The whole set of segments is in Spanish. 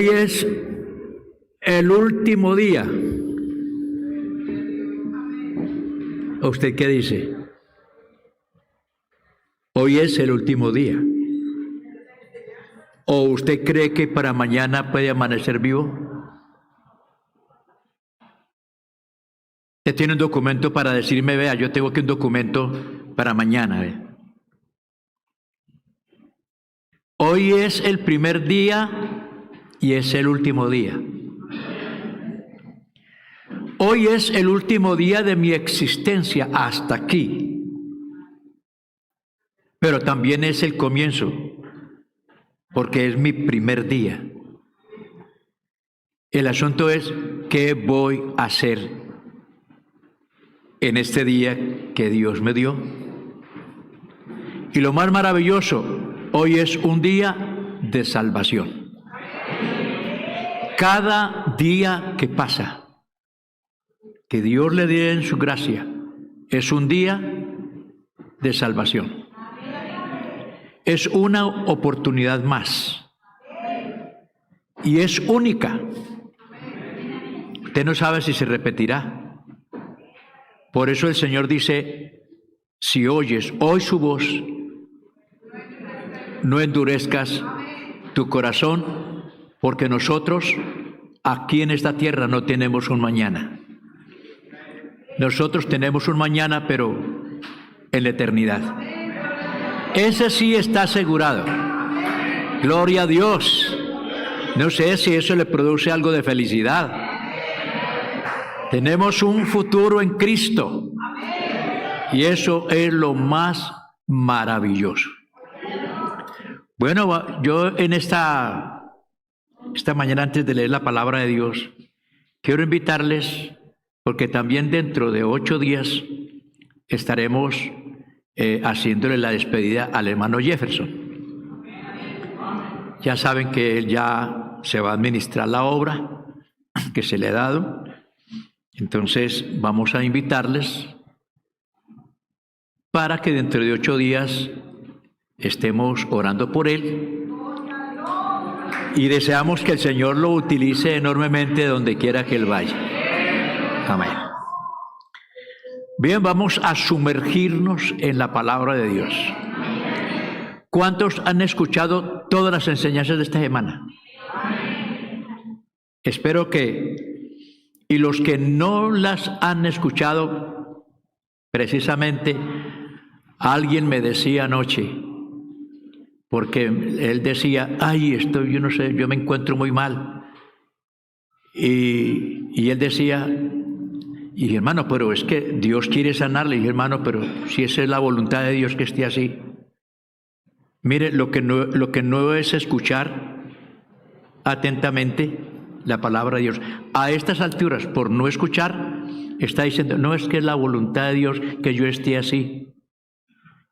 Hoy es el último día. ¿Usted qué dice? Hoy es el último día. ¿O usted cree que para mañana puede amanecer vivo? Usted tiene un documento para decirme, vea, yo tengo aquí un documento para mañana. Vea. Hoy es el primer día y es el último día. Hoy es el último día de mi existencia hasta aquí. Pero también es el comienzo, porque es mi primer día. El asunto es, ¿qué voy a hacer en este día que Dios me dio? Y lo más maravilloso, hoy es un día de salvación. Cada día que pasa, que Dios le dé en su gracia, es un día de salvación. Es una oportunidad más. Y es única. Usted no sabe si se repetirá. Por eso el Señor dice, si oyes hoy su voz, no endurezcas tu corazón, porque nosotros aquí en esta tierra no tenemos un mañana. Nosotros tenemos un mañana, pero en la eternidad. Ese sí está asegurado. Gloria a Dios. No sé si eso le produce algo de felicidad. Tenemos un futuro en Cristo. Y eso es lo más maravilloso. Bueno, yo en esta mañana, antes de leer la palabra de Dios, quiero invitarles, porque también dentro de 8 días estaremos haciéndole la despedida al hermano Jefferson. Ya saben que él ya se va a administrar la obra que se le ha dado. Entonces vamos a invitarles para que dentro de 8 días estemos orando por él y deseamos que el Señor lo utilice enormemente donde quiera que él vaya. Amén. Bien, vamos a sumergirnos en la palabra de Dios. ¿Cuántos han escuchado todas las enseñanzas de esta semana? Espero que, y los que no las han escuchado, precisamente alguien me decía anoche, porque él decía, ay, yo no sé, yo me encuentro muy mal. Y él decía, y dije, hermano, pero es que Dios quiere sanarle. Y dije, hermano, pero si esa es la voluntad de Dios que esté así. Mire, lo que no es escuchar atentamente la palabra de Dios. A estas alturas, por no escuchar, está diciendo, no es que es la voluntad de Dios que yo esté así.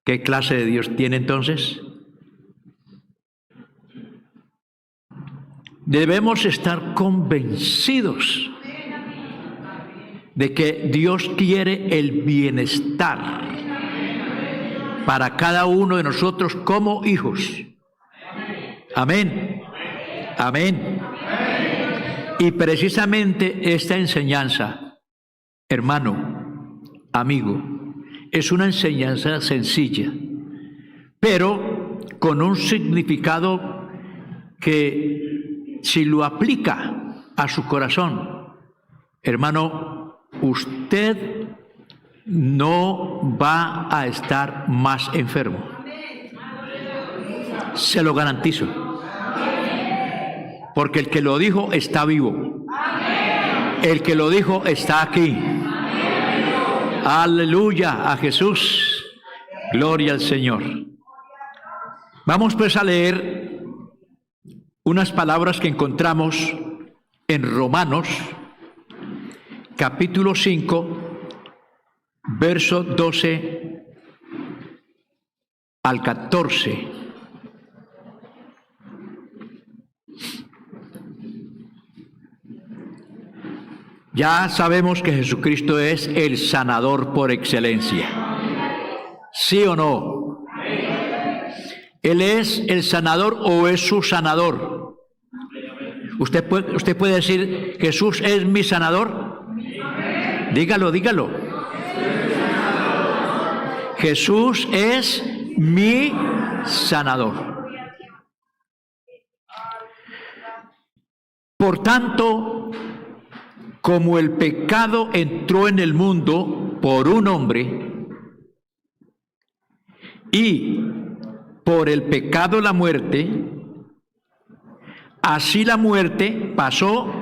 ¿Qué clase de Dios tiene entonces? Debemos estar convencidos de que Dios quiere el bienestar para cada uno de nosotros como hijos. Amén. Amén. Y precisamente esta enseñanza, hermano, amigo, es una enseñanza sencilla, pero con un significado que si lo aplica a su corazón, hermano, usted no va a estar más enfermo. Se lo garantizo. Porque el que lo dijo está vivo. El que lo dijo está aquí. Aleluya a Jesús. Gloria al Señor. Vamos pues a leer unas palabras que encontramos en Romanos, capítulo 5, verso 12 al 14. Ya sabemos que Jesucristo es el sanador por excelencia. ¿Sí o no? ¿Él es el sanador o es su sanador? Usted puede decir, Jesús es mi sanador. Dígalo, dígalo. Jesús es mi sanador. Por tanto, como el pecado entró en el mundo por un hombre, y por el pecado la muerte, así la muerte pasó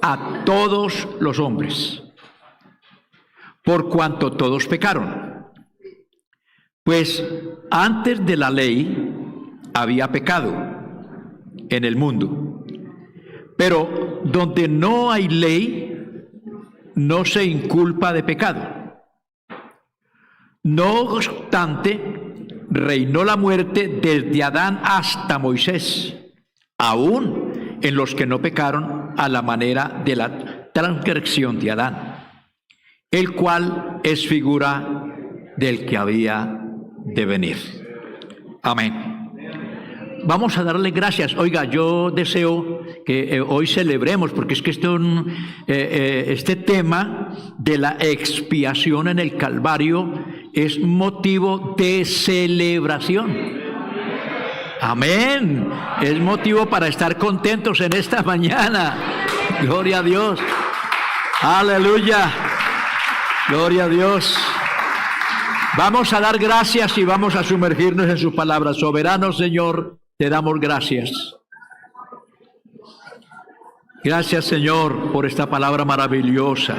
a todos los hombres, por cuanto todos pecaron. Pues antes de la ley había pecado en el mundo, pero donde no hay ley, no se inculpa de pecado. No obstante, reinó la muerte desde Adán hasta Moisés, aún en los que no pecaron a la manera de la transgresión de Adán, el cual es figura del que había de venir. Amén. Vamos a darle gracias. Oiga, yo deseo que hoy celebremos, porque es que este tema de la expiación en el Calvario es motivo de celebración. Amén. Es motivo para estar contentos en esta mañana. Gloria a Dios. Aleluya. Gloria a Dios. Vamos a dar gracias y vamos a sumergirnos en su palabra. Soberano Señor, te damos gracias. Gracias, Señor, por esta palabra maravillosa.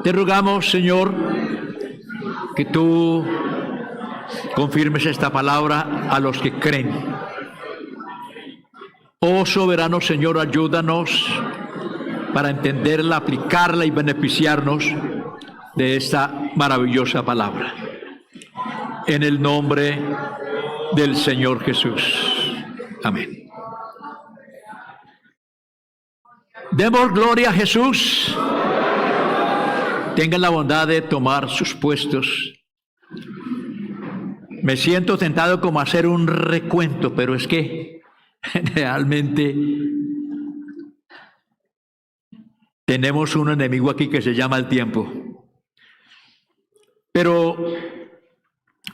Te rogamos, Señor, que tú confirmes esta palabra a los que creen. Oh soberano Señor, ayúdanos para entenderla, aplicarla y beneficiarnos de esta maravillosa palabra. En el nombre del Señor Jesús. Amén. Demos gloria a Jesús. Tengan la bondad de tomar sus puestos. Me siento tentado como a hacer un recuento, pero es que realmente tenemos un enemigo aquí que se llama el tiempo. Pero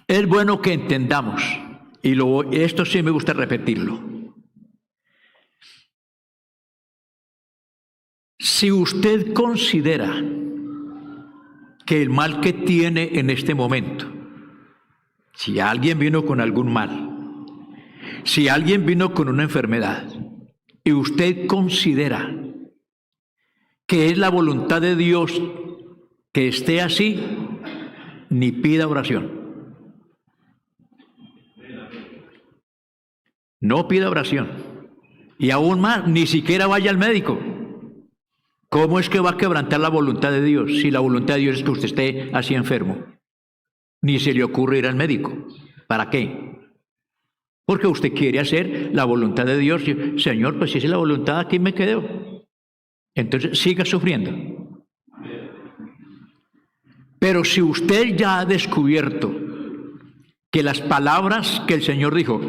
es bueno que entendamos, y esto sí me gusta repetirlo. Si usted considera que el mal que tiene en este momento, si alguien vino con algún mal, si alguien vino con una enfermedad, y usted considera que es la voluntad de Dios que esté así, ni pida oración. No pida oración. Y aún más, ni siquiera vaya al médico. ¿Cómo es que va a quebrantar la voluntad de Dios si la voluntad de Dios es que usted esté así enfermo? Ni se le ocurre ir al médico. ¿Para qué? Porque usted quiere hacer la voluntad de Dios. Señor, pues si es la voluntad, aquí me quedo. Entonces siga sufriendo. Pero si usted ya ha descubierto que las palabras que el Señor dijo,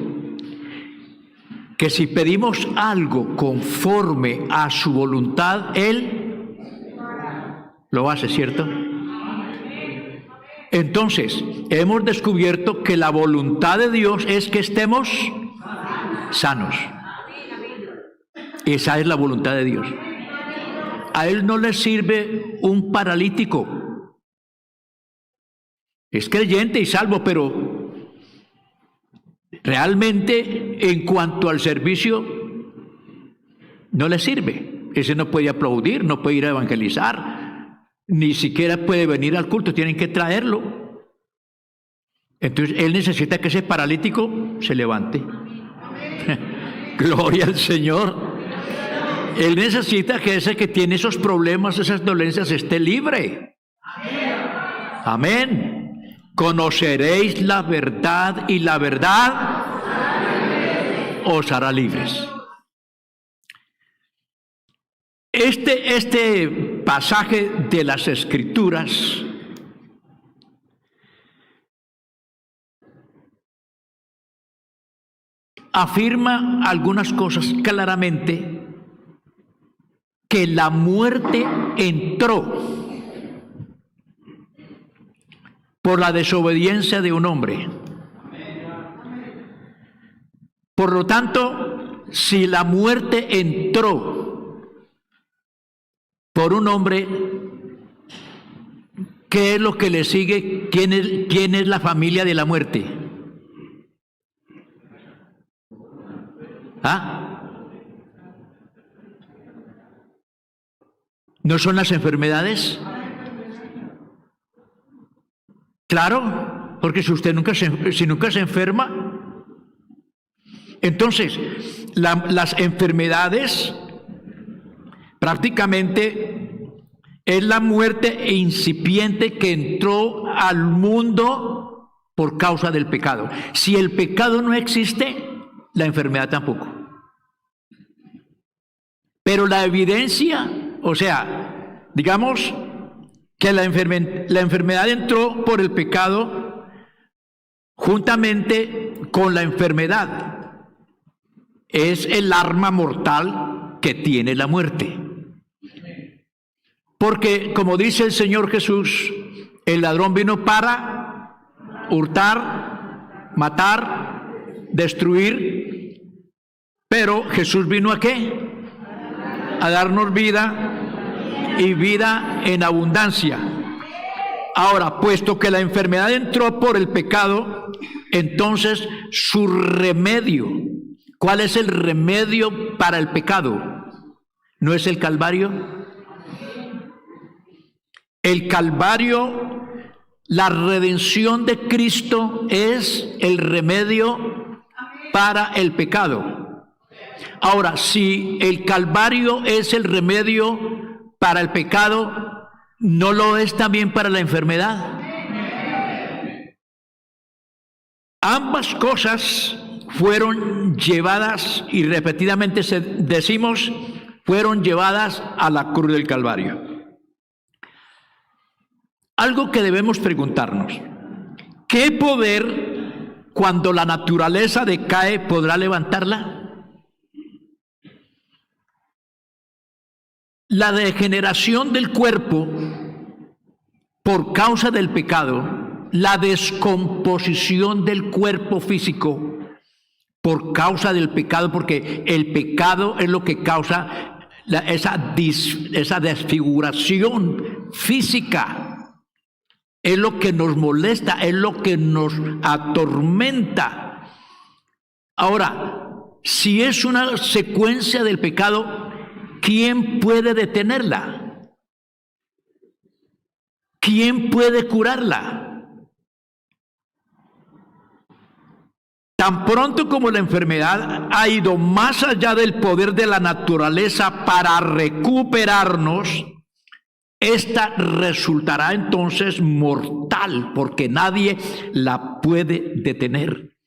que si pedimos algo conforme a su voluntad, Él lo hace, ¿cierto? Entonces, hemos descubierto que la voluntad de Dios es que estemos sanos. Esa es la voluntad de Dios. A Él no le sirve un paralítico. Es creyente y salvo, pero realmente en cuanto al servicio no le sirve. Ese no puede aplaudir, no puede ir a evangelizar, ni siquiera puede venir al culto, tienen que traerlo. Entonces él necesita que ese paralítico se levante. Gloria al Señor. Él necesita que ese que tiene esos problemas, esas dolencias, esté libre. Amén. Conoceréis la verdad y la verdad os hará libres. Este pasaje de las Escrituras afirma algunas cosas claramente, que la muerte entró por la desobediencia de un hombre. Por lo tanto, si la muerte entró por un hombre, ¿qué es lo que le sigue? ¿Quién es la familia de la muerte? ¿Ah? ¿No son las enfermedades? Claro, porque si usted nunca se enferma, entonces las enfermedades prácticamente es la muerte incipiente que entró al mundo por causa del pecado. Si el pecado no existe, la enfermedad tampoco. Pero la evidencia, o sea, digamos que la enfermedad entró por el pecado juntamente con la enfermedad. Es el arma mortal que tiene la muerte. Porque, como dice el Señor Jesús, el ladrón vino para hurtar, matar, destruir, pero Jesús vino ¿a qué? A darnos vida y vida en abundancia. Ahora, puesto que la enfermedad entró por el pecado, entonces su remedio, ¿cuál es el remedio para el pecado? ¿No es el Calvario? El Calvario, la redención de Cristo es el remedio para el pecado. Ahora, si el Calvario es el remedio para el pecado, ¿no lo es también para la enfermedad? Ambas cosas fueron llevadas, y repetidamente decimos, fueron llevadas a la cruz del Calvario. Algo que debemos preguntarnos: ¿qué poder, cuando la naturaleza decae, podrá levantarla? La degeneración del cuerpo por causa del pecado, la descomposición del cuerpo físico por causa del pecado, porque el pecado es lo que causa esa desfiguración física, es lo que nos molesta, es lo que nos atormenta. Ahora, si es una secuencia del pecado, ¿quién puede detenerla? ¿Quién puede curarla? Tan pronto como la enfermedad ha ido más allá del poder de la naturaleza para recuperarnos, esta resultará entonces mortal, porque nadie la puede detener.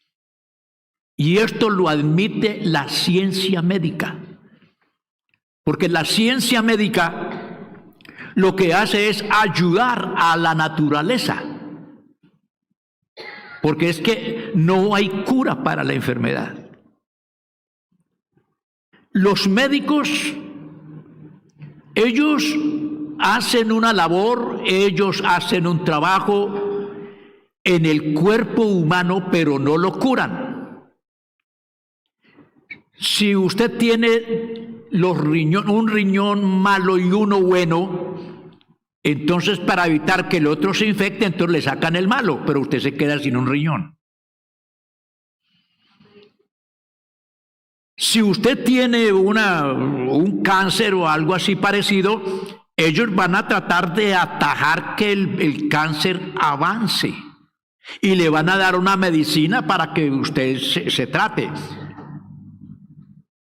Y esto lo admite la ciencia médica. Porque la ciencia médica lo que hace es ayudar a la naturaleza. Porque es que no hay cura para la enfermedad. Los médicos, ellos hacen una labor, ellos hacen un trabajo en el cuerpo humano, pero no lo curan. Si usted tiene un riñón malo y uno bueno, entonces para evitar que el otro se infecte, entonces le sacan el malo, pero usted se queda sin un riñón. Si usted tiene un cáncer o algo así parecido, ellos van a tratar de atajar que el cáncer avance y le van a dar una medicina para que usted se trate,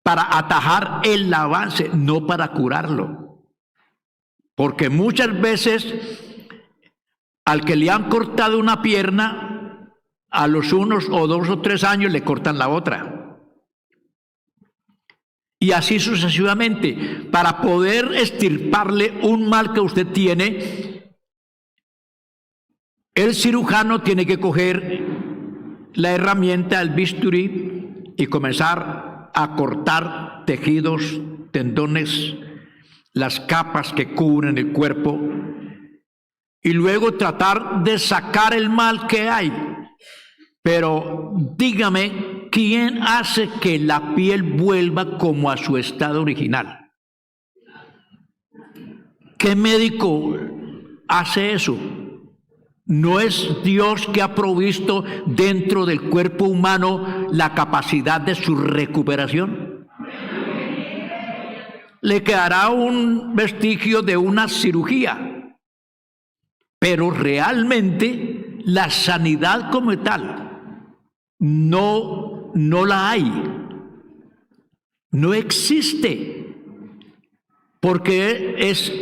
para atajar el avance, no para curarlo. Porque muchas veces al que le han cortado una pierna, a los 1 o 2 o 3 años le cortan la otra. Y así sucesivamente. Para poder extirparle un mal que usted tiene, el cirujano tiene que coger la herramienta, el bisturí, y comenzar a cortar tejidos, tendones, las capas que cubren el cuerpo, y luego tratar de sacar el mal que hay. Pero dígame, ¿quién hace que la piel vuelva como a su estado original? ¿Qué médico hace eso? ¿No es Dios que ha provisto dentro del cuerpo humano la capacidad de su recuperación? Le quedará un vestigio de una cirugía, pero realmente la sanidad como tal no la hay, no existe, porque es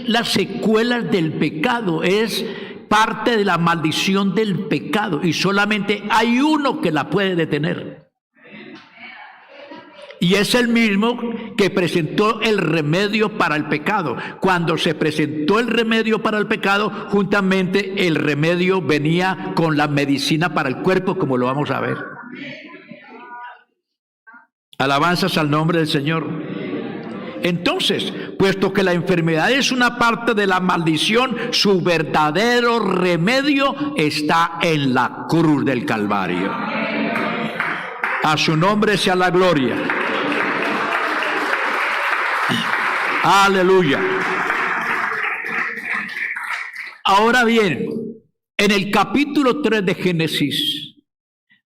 las secuelas del pecado, es parte de la maldición del pecado, y solamente hay uno que la puede detener. Y es el mismo que presentó el remedio para el pecado. Cuando se presentó el remedio para el pecado, juntamente el remedio venía con la medicina para el cuerpo, como lo vamos a ver. Alabanzas al nombre del Señor. Entonces, puesto que la enfermedad es una parte de la maldición, su verdadero remedio está en la cruz del Calvario. A su nombre sea la gloria. Aleluya. Ahora bien, en el capítulo 3 de Génesis,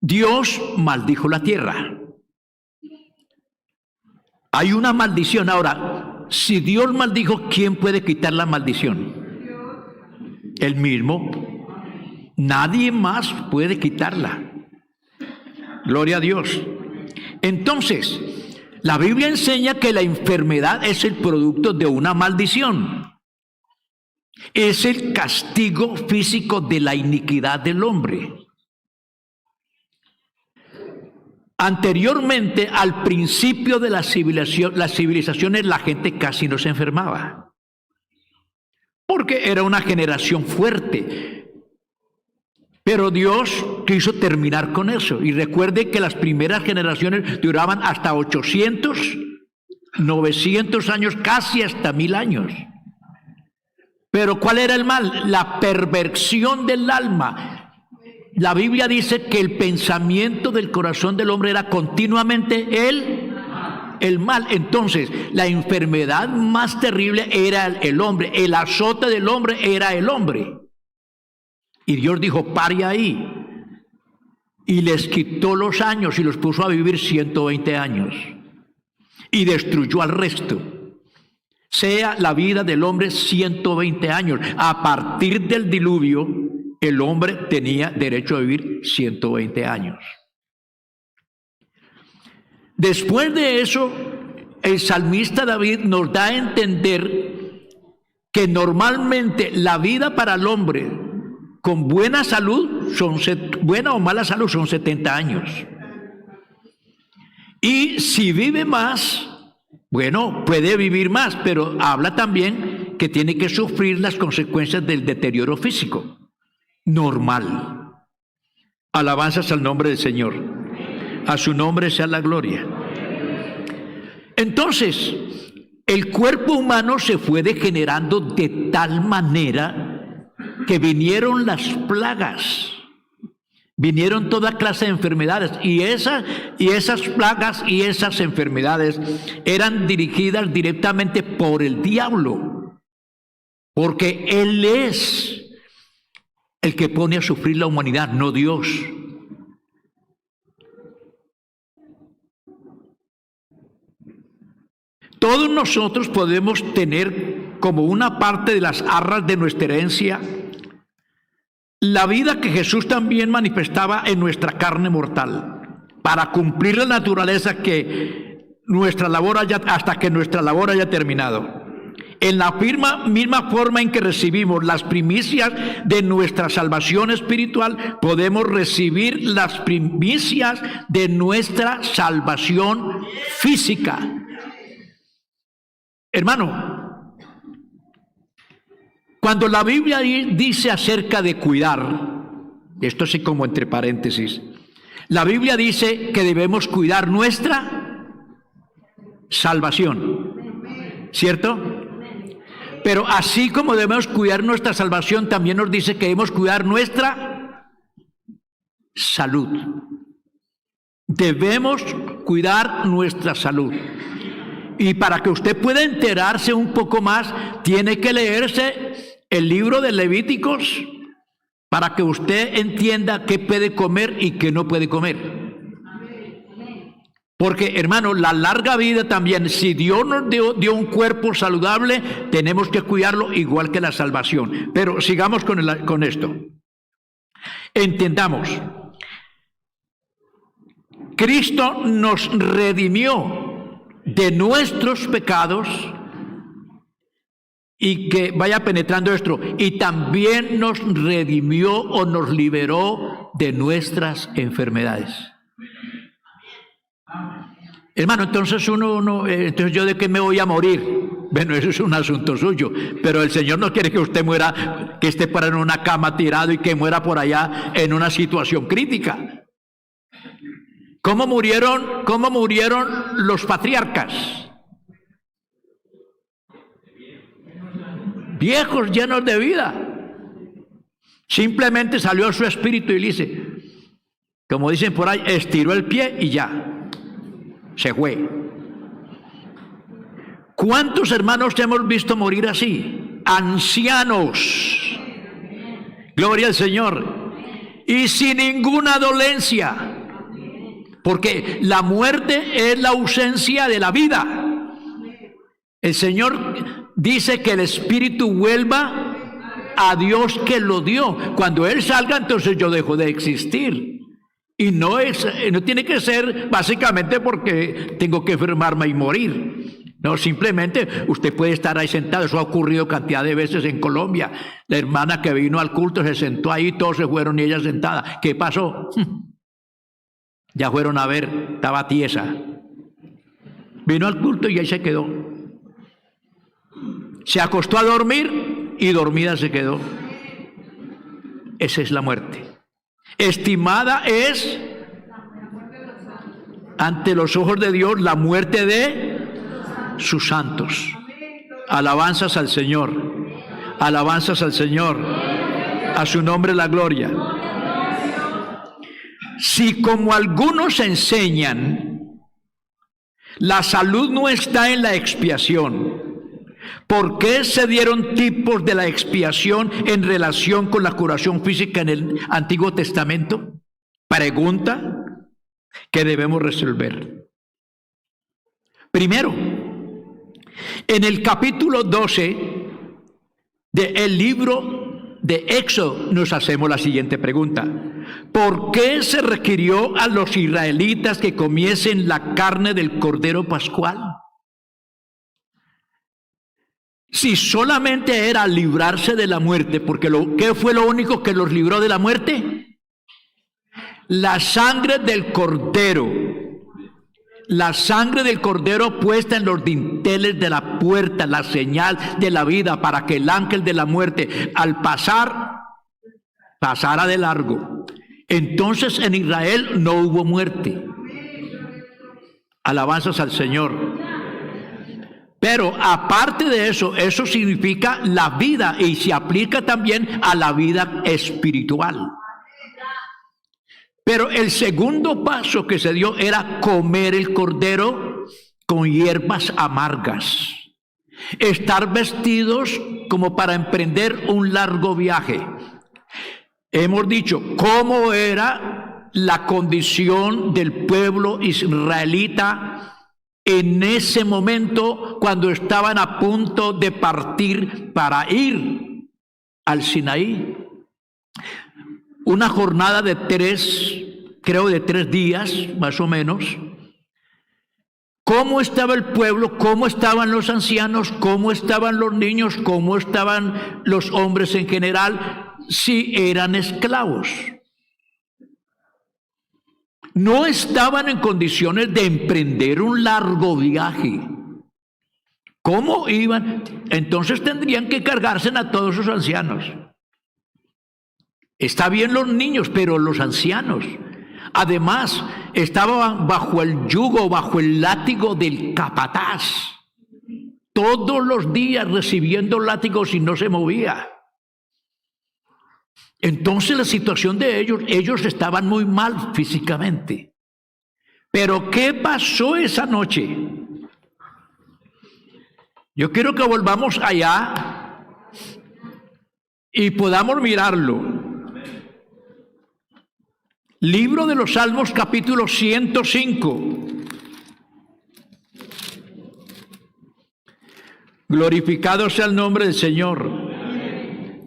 Dios maldijo la tierra. Hay una maldición. Ahora, si Dios maldijo, ¿quién puede quitar la maldición? Él mismo. Nadie más puede quitarla. Gloria a Dios. Entonces, la Biblia enseña que la enfermedad es el producto de una maldición. Es el castigo físico de la iniquidad del hombre. Anteriormente, al principio de las civilizaciones, la gente casi no se enfermaba, porque era una generación fuerte. Pero Dios quiso terminar con eso. Y recuerde que las primeras generaciones duraban hasta 800, 900 años, casi hasta 1000 años. Pero ¿cuál era el mal? La perversión del alma. La Biblia dice que el pensamiento del corazón del hombre era continuamente el mal. Entonces, la enfermedad más terrible era el hombre. El azote del hombre era el hombre. Y Dios dijo, pare ahí. Y les quitó los años y los puso a vivir 120 años. Y destruyó al resto. Sea la vida del hombre 120 años. A partir del diluvio, el hombre tenía derecho a vivir 120 años. Después de eso, el salmista David nos da a entender que normalmente la vida para el hombre con buena salud, buena o mala salud, son 70 años. Y si vive más, bueno, puede vivir más, pero habla también que tiene que sufrir las consecuencias del deterioro físico. Normal. Alabanzas al nombre del Señor. A su nombre sea la gloria. Entonces, el cuerpo humano se fue degenerando de tal manera que vinieron las plagas, vinieron toda clase de enfermedades, y esas plagas y esas enfermedades eran dirigidas directamente por el diablo, porque él es el que pone a sufrir la humanidad, no Dios. Todos nosotros podemos tener como una parte de las arras de nuestra herencia la vida que Jesús también manifestaba en nuestra carne mortal, para cumplir la naturaleza que nuestra labor hasta que nuestra labor haya terminado. En la misma forma en que recibimos las primicias de nuestra salvación espiritual, podemos recibir las primicias de nuestra salvación física. Hermano, cuando la Biblia dice acerca de cuidar, esto sí como entre paréntesis, La Biblia dice que debemos cuidar nuestra salvación, ¿cierto? Pero así como debemos cuidar nuestra salvación, también nos dice que debemos cuidar nuestra salud. Debemos cuidar nuestra salud. Y para que usted pueda enterarse un poco más, tiene que leerse el libro de Levíticos para que usted entienda qué puede comer y qué no puede comer. Porque, hermano, la larga vida también, si Dios nos dio un cuerpo saludable, tenemos que cuidarlo igual que la salvación. Pero sigamos con esto. Entendamos. Cristo nos redimió de nuestros pecados y que vaya penetrando esto. Y también nos redimió o nos liberó de nuestras enfermedades. Hermano, entonces entonces yo de qué me voy a morir. Bueno, eso es un asunto suyo, pero el Señor no quiere que usted muera, que esté por en una cama tirado y que muera por allá en una situación crítica. ¿Cómo murieron los patriarcas? Viejos, llenos de vida. Simplemente salió su espíritu y le dice, como dicen por ahí, estiró el pie y ya. Se fue. ¿Cuántos hermanos hemos visto morir así? Ancianos. Gloria al Señor. Y sin ninguna dolencia. Porque la muerte es la ausencia de la vida. El Señor dice que el espíritu vuelva a Dios que lo dio. Cuando Él salga, entonces yo dejo de existir. Y no tiene que ser básicamente porque tengo que enfermarme y morir. No, simplemente usted puede estar ahí sentado. Eso ha ocurrido cantidad de veces en Colombia. La hermana que vino al culto se sentó ahí, todos se fueron y ella sentada. ¿Qué pasó? Ya fueron a ver, estaba tiesa. Vino al culto y ahí se quedó. Se acostó a dormir y dormida se quedó. Esa es la muerte. Estimada es ante los ojos de Dios la muerte de sus santos. Alabanzas al Señor. Alabanzas al Señor. A su nombre la gloria. Si como algunos enseñan, la salud no está en la expiación, ¿por qué se dieron tipos de la expiación en relación con la curación física en el Antiguo Testamento? Pregunta que debemos resolver. Primero, en el capítulo 12 del libro de Éxodo nos hacemos la siguiente pregunta. ¿Por qué se requirió a los israelitas que comiesen la carne del Cordero Pascual? Si solamente era librarse de la muerte, porque ¿qué fue lo único que los libró de la muerte? La sangre del Cordero. La sangre del Cordero puesta en los dinteles de la puerta, la señal de la vida, para que el ángel de la muerte, al pasara de largo. Entonces en Israel no hubo muerte. Alabanzas al Señor. Pero aparte de eso, eso significa la vida y se aplica también a la vida espiritual. Pero el segundo paso que se dio era comer el cordero con hierbas amargas. Estar vestidos como para emprender un largo viaje. Hemos dicho cómo era la condición del pueblo israelita en ese momento cuando estaban a punto de partir para ir al Sinaí. Una jornada de 3 días más o menos. ¿Cómo estaba el pueblo? ¿Cómo estaban los ancianos? ¿Cómo estaban los niños? ¿Cómo estaban los hombres en general? Si eran esclavos. No estaban en condiciones de emprender un largo viaje. ¿Cómo iban? Entonces tendrían que cargarse a todos sus ancianos. Está bien los niños, pero los ancianos. Además, estaban bajo el yugo, bajo el látigo del capataz. Todos los días recibiendo látigos y no se movía. Entonces la situación de ellos estaban muy mal físicamente. Pero ¿qué pasó esa noche? Yo quiero que volvamos allá y podamos mirarlo. Libro de los Salmos, capítulo 105. Glorificado sea el nombre del Señor.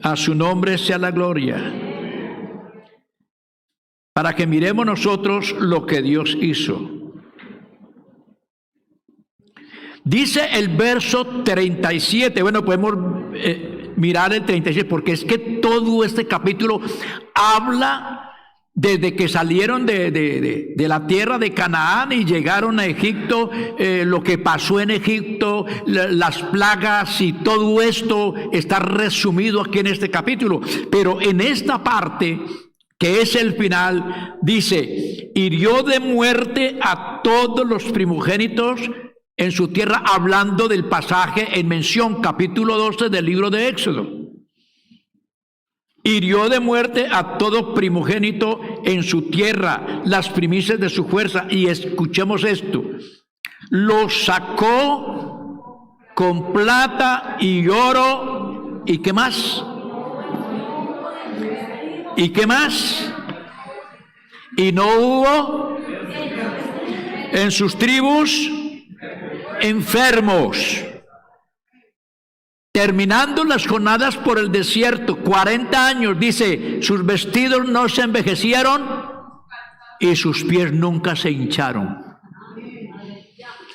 A su nombre sea la gloria. Para que miremos nosotros lo que Dios hizo. Dice el verso 37. Bueno, podemos mirar el 37 porque es que todo este capítulo habla desde que salieron de la tierra de Canaán y llegaron a Egipto, lo que pasó en Egipto, las plagas y todo esto está resumido aquí en este capítulo. Pero en esta parte, que es el final, dice, hirió de muerte a todos los primogénitos en su tierra, hablando del pasaje en mención, capítulo 12 del libro de Éxodo. Hirió de muerte a todo primogénito en su tierra, las primicias de su fuerza. Y escuchemos esto. Los sacó con plata y oro. ¿Y qué más? ¿Y qué más? Y no hubo en sus tribus enfermos. Terminando las jornadas por el desierto, 40 años, dice, sus vestidos no se envejecieron y sus pies nunca se hincharon.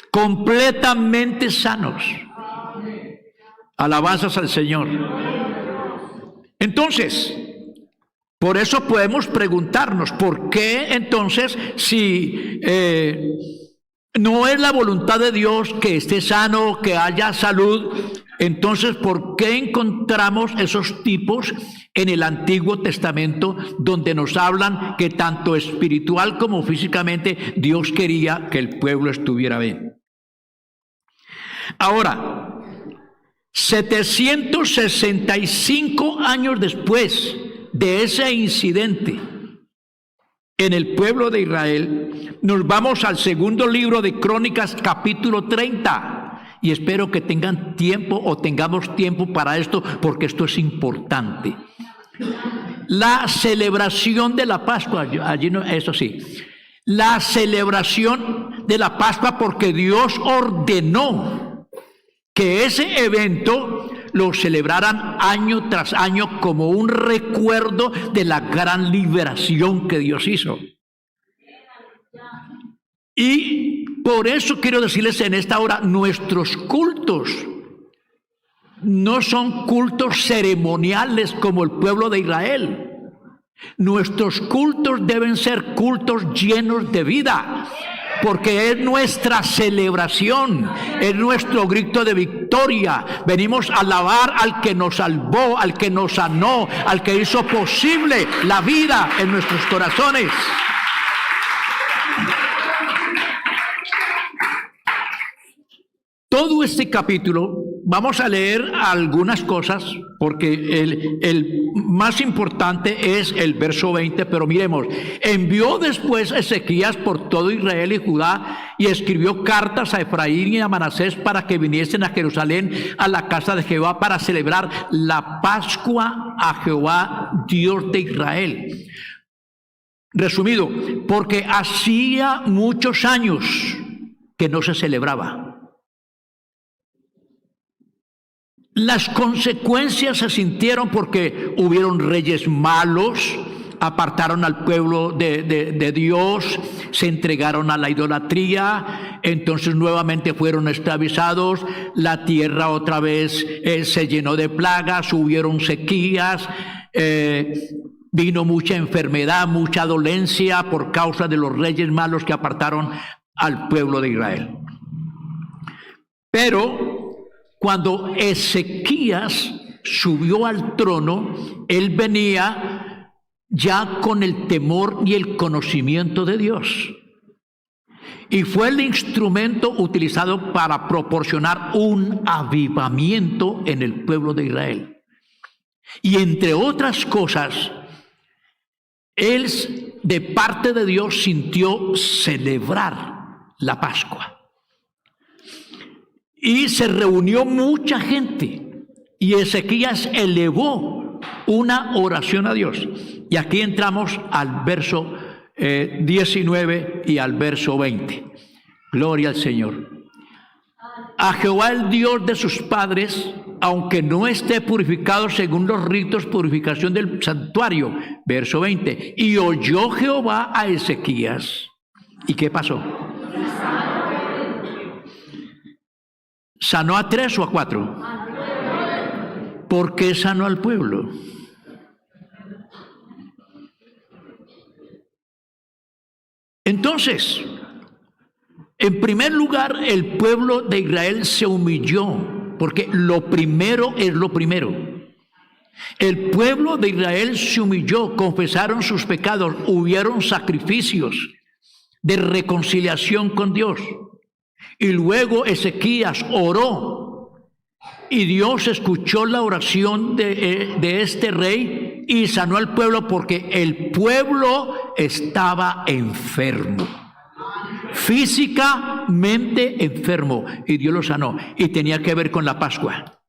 Completamente sanos. Alabanzas al Señor. Entonces, por eso podemos preguntarnos, ¿por qué entonces si no es la voluntad de Dios que esté sano, que haya salud? Entonces, ¿por qué encontramos esos tipos en el Antiguo Testamento donde nos hablan que tanto espiritual como físicamente Dios quería que el pueblo estuviera bien? Ahora, 765 años después de ese incidente en el pueblo de Israel, nos vamos al segundo libro de Crónicas, capítulo 30. Y espero que tengan tiempo o tengamos tiempo para esto, porque esto es importante. La celebración de la Pascua, allí no, eso sí, la celebración de la Pascua, porque Dios ordenó que ese evento lo celebraran año tras año como un recuerdo de la gran liberación que Dios hizo. Y por eso quiero decirles en esta hora, nuestros cultos no son cultos ceremoniales como el pueblo de Israel. Nuestros cultos deben ser cultos llenos de vida, porque es nuestra celebración, es nuestro grito de victoria. Venimos a alabar al que nos salvó, al que nos sanó, al que hizo posible la vida en nuestros corazones. Todo este capítulo, vamos a leer algunas cosas, porque el más importante es el verso 20, pero miremos. Envió después Ezequías por todo Israel y Judá, y escribió cartas a Efraín y a Manasés para que viniesen a Jerusalén, a la casa de Jehová, para celebrar la Pascua a Jehová, Dios de Israel. Resumido, porque hacía muchos años que no se celebraba. Las consecuencias se sintieron porque hubieron reyes malos, apartaron al pueblo de Dios, se entregaron a la idolatría, entonces nuevamente fueron esclavizados, la tierra otra vez se llenó de plagas, hubieron sequías, vino mucha enfermedad, mucha dolencia por causa de los reyes malos que apartaron al pueblo de Israel. Pero cuando Ezequías subió al trono, él venía ya con el temor y el conocimiento de Dios. Y fue el instrumento utilizado para proporcionar un avivamiento en el pueblo de Israel. Y entre otras cosas, él de parte de Dios sintió celebrar la Pascua. Y se reunió mucha gente y Ezequías elevó una oración a Dios. Y aquí entramos al verso 19 y al verso 20. Gloria al Señor. A Jehová el Dios de sus padres, aunque no esté purificado según los ritos de purificación del santuario. Verso 20. Y oyó Jehová a Ezequías. ¿Y qué pasó? ¿Sanó a 3 o a 4? ¿Por qué sanó al pueblo? Entonces, en primer lugar, el pueblo de Israel se humilló, porque lo primero es lo primero. El pueblo de Israel se humilló, confesaron sus pecados, hubieron sacrificios de reconciliación con Dios. Y luego Ezequías oró, y Dios escuchó la oración de este rey y sanó al pueblo, porque el pueblo estaba enfermo. Físicamente enfermo, y Dios lo sanó, y tenía que ver con la Pascua.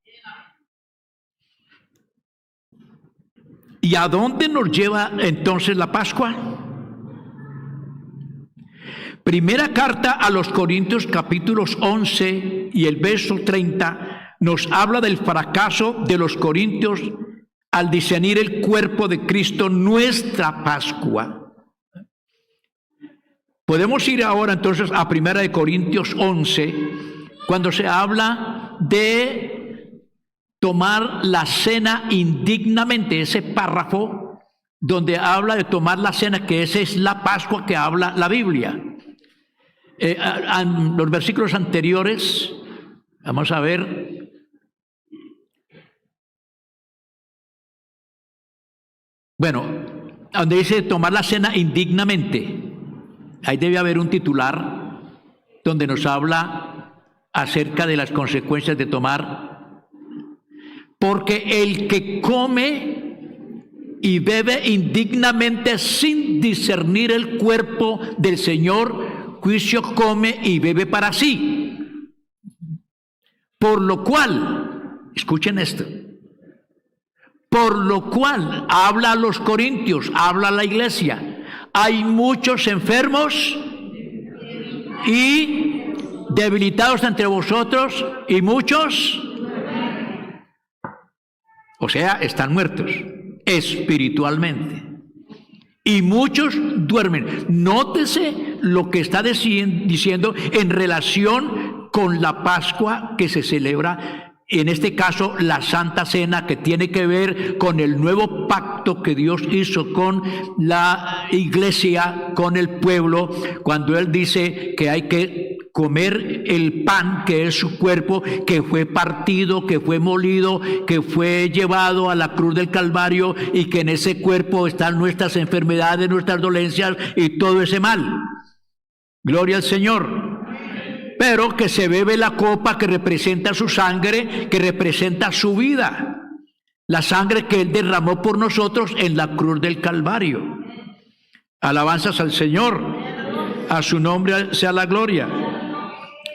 ¿Y a dónde nos lleva entonces la Pascua? Primera carta a los Corintios, capítulos 11 y el verso 30, nos habla del fracaso de los corintios al discernir el cuerpo de Cristo, nuestra Pascua. Podemos ir ahora entonces a 1 Corintios 11, cuando se habla de tomar la cena indignamente, ese párrafo donde habla de tomar la cena, que esa es la Pascua que habla la Biblia. Los versículos anteriores, vamos a ver. Bueno, donde dice tomar la cena indignamente. Ahí debe haber un titular donde nos habla acerca de las consecuencias de tomar. Porque el que come y bebe indignamente sin discernir el cuerpo del Señor, juicio come y bebe para sí. Por lo cual, escuchen esto, por lo cual habla a los corintios, habla a la iglesia. Hay muchos enfermos y debilitados entre vosotros, y muchos, o sea, están muertos espiritualmente. Y muchos duermen. Nótese lo que está diciendo en relación con la Pascua que se celebra. En este caso, la Santa Cena, que tiene que ver con el nuevo pacto que Dios hizo con la iglesia, con el pueblo, cuando Él dice que hay que comer el pan, que es su cuerpo, que fue partido, que fue molido, que fue llevado a la cruz del Calvario, y que en ese cuerpo están nuestras enfermedades, nuestras dolencias y todo ese mal. Gloria al Señor. Pero que se bebe la copa que representa su sangre, que representa su vida, la sangre que Él derramó por nosotros en la cruz del Calvario. Alabanzas al Señor, a su nombre sea la gloria.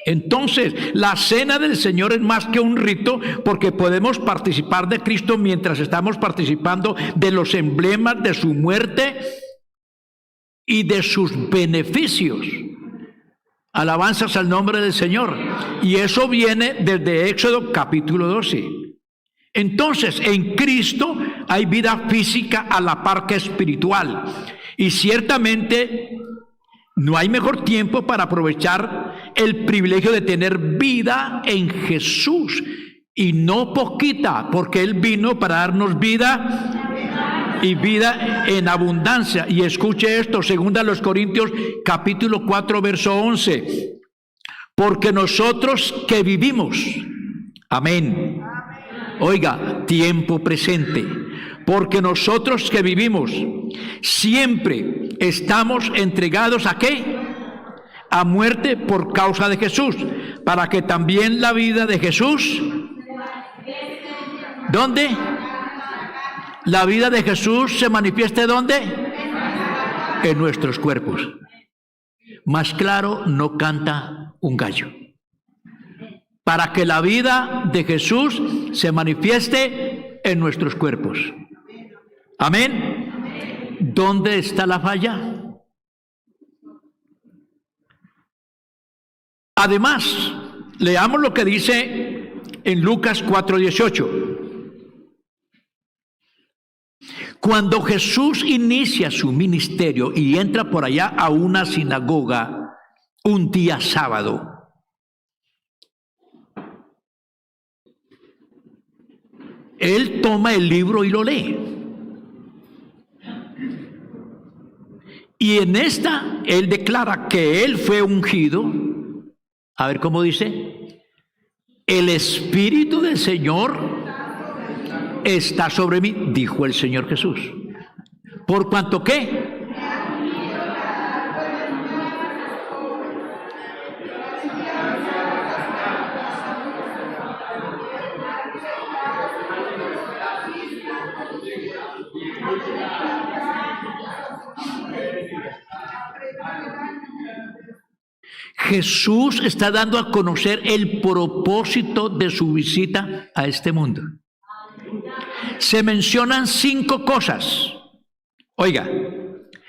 Entonces, la cena del Señor es más que un rito, porque podemos participar de Cristo mientras estamos participando de los emblemas de su muerte y de sus beneficios. Alabanzas al nombre del Señor. Y eso viene desde Éxodo capítulo 12. Entonces, en Cristo hay vida física a la par que espiritual. Y ciertamente no hay mejor tiempo para aprovechar el privilegio de tener vida en Jesús. Y no poquita, porque Él vino para darnos vida y vida en abundancia. Y escuche esto, 2 Corintios capítulo 4 verso 11. Porque nosotros que vivimos, amén, oiga, tiempo presente, porque nosotros que vivimos siempre estamos entregados ¿a qué? A muerte por causa de Jesús, para que también la vida de Jesús, ¿dónde? La vida de Jesús se manifieste ¿dónde? En nuestros cuerpos. Más claro no canta un gallo. Para que la vida de Jesús se manifieste en nuestros cuerpos. Amén. ¿Dónde está la falla? Además, leamos lo que dice en Lucas 4:18. Cuando Jesús inicia su ministerio y entra por allá a una sinagoga un día sábado, él toma el libro y lo lee. Y en esta, él declara que él fue ungido. A ver cómo dice. El Espíritu del Señor está sobre mí, dijo el Señor Jesús. ¿Por cuanto qué? Jesús está dando a conocer el propósito de su visita a este mundo. Se mencionan 5 cosas. Oiga,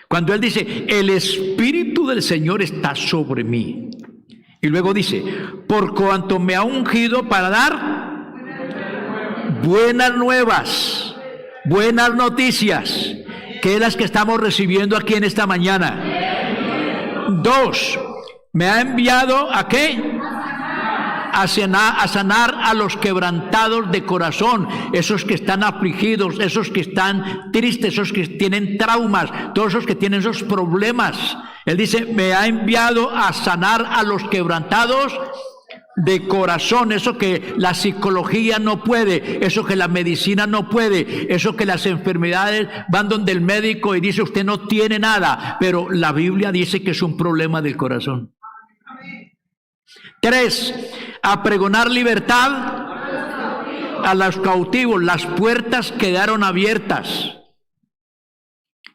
cuando él dice, el Espíritu del Señor está sobre mí. Y luego dice, por cuanto me ha ungido para dar buenas nuevas, buenas noticias, que es las que estamos recibiendo aquí en esta mañana. 2, me ha enviado ¿a qué? A sanar a los quebrantados de corazón, esos que están afligidos, esos que están tristes, esos que tienen traumas, todos esos que tienen esos problemas. Él dice, me ha enviado a sanar a los quebrantados de corazón, eso que la psicología no puede, eso que la medicina no puede, eso que las enfermedades van donde el médico y dice usted no tiene nada, pero la Biblia dice que es un problema del corazón. 3, a pregonar libertad a los cautivos. Las puertas quedaron abiertas.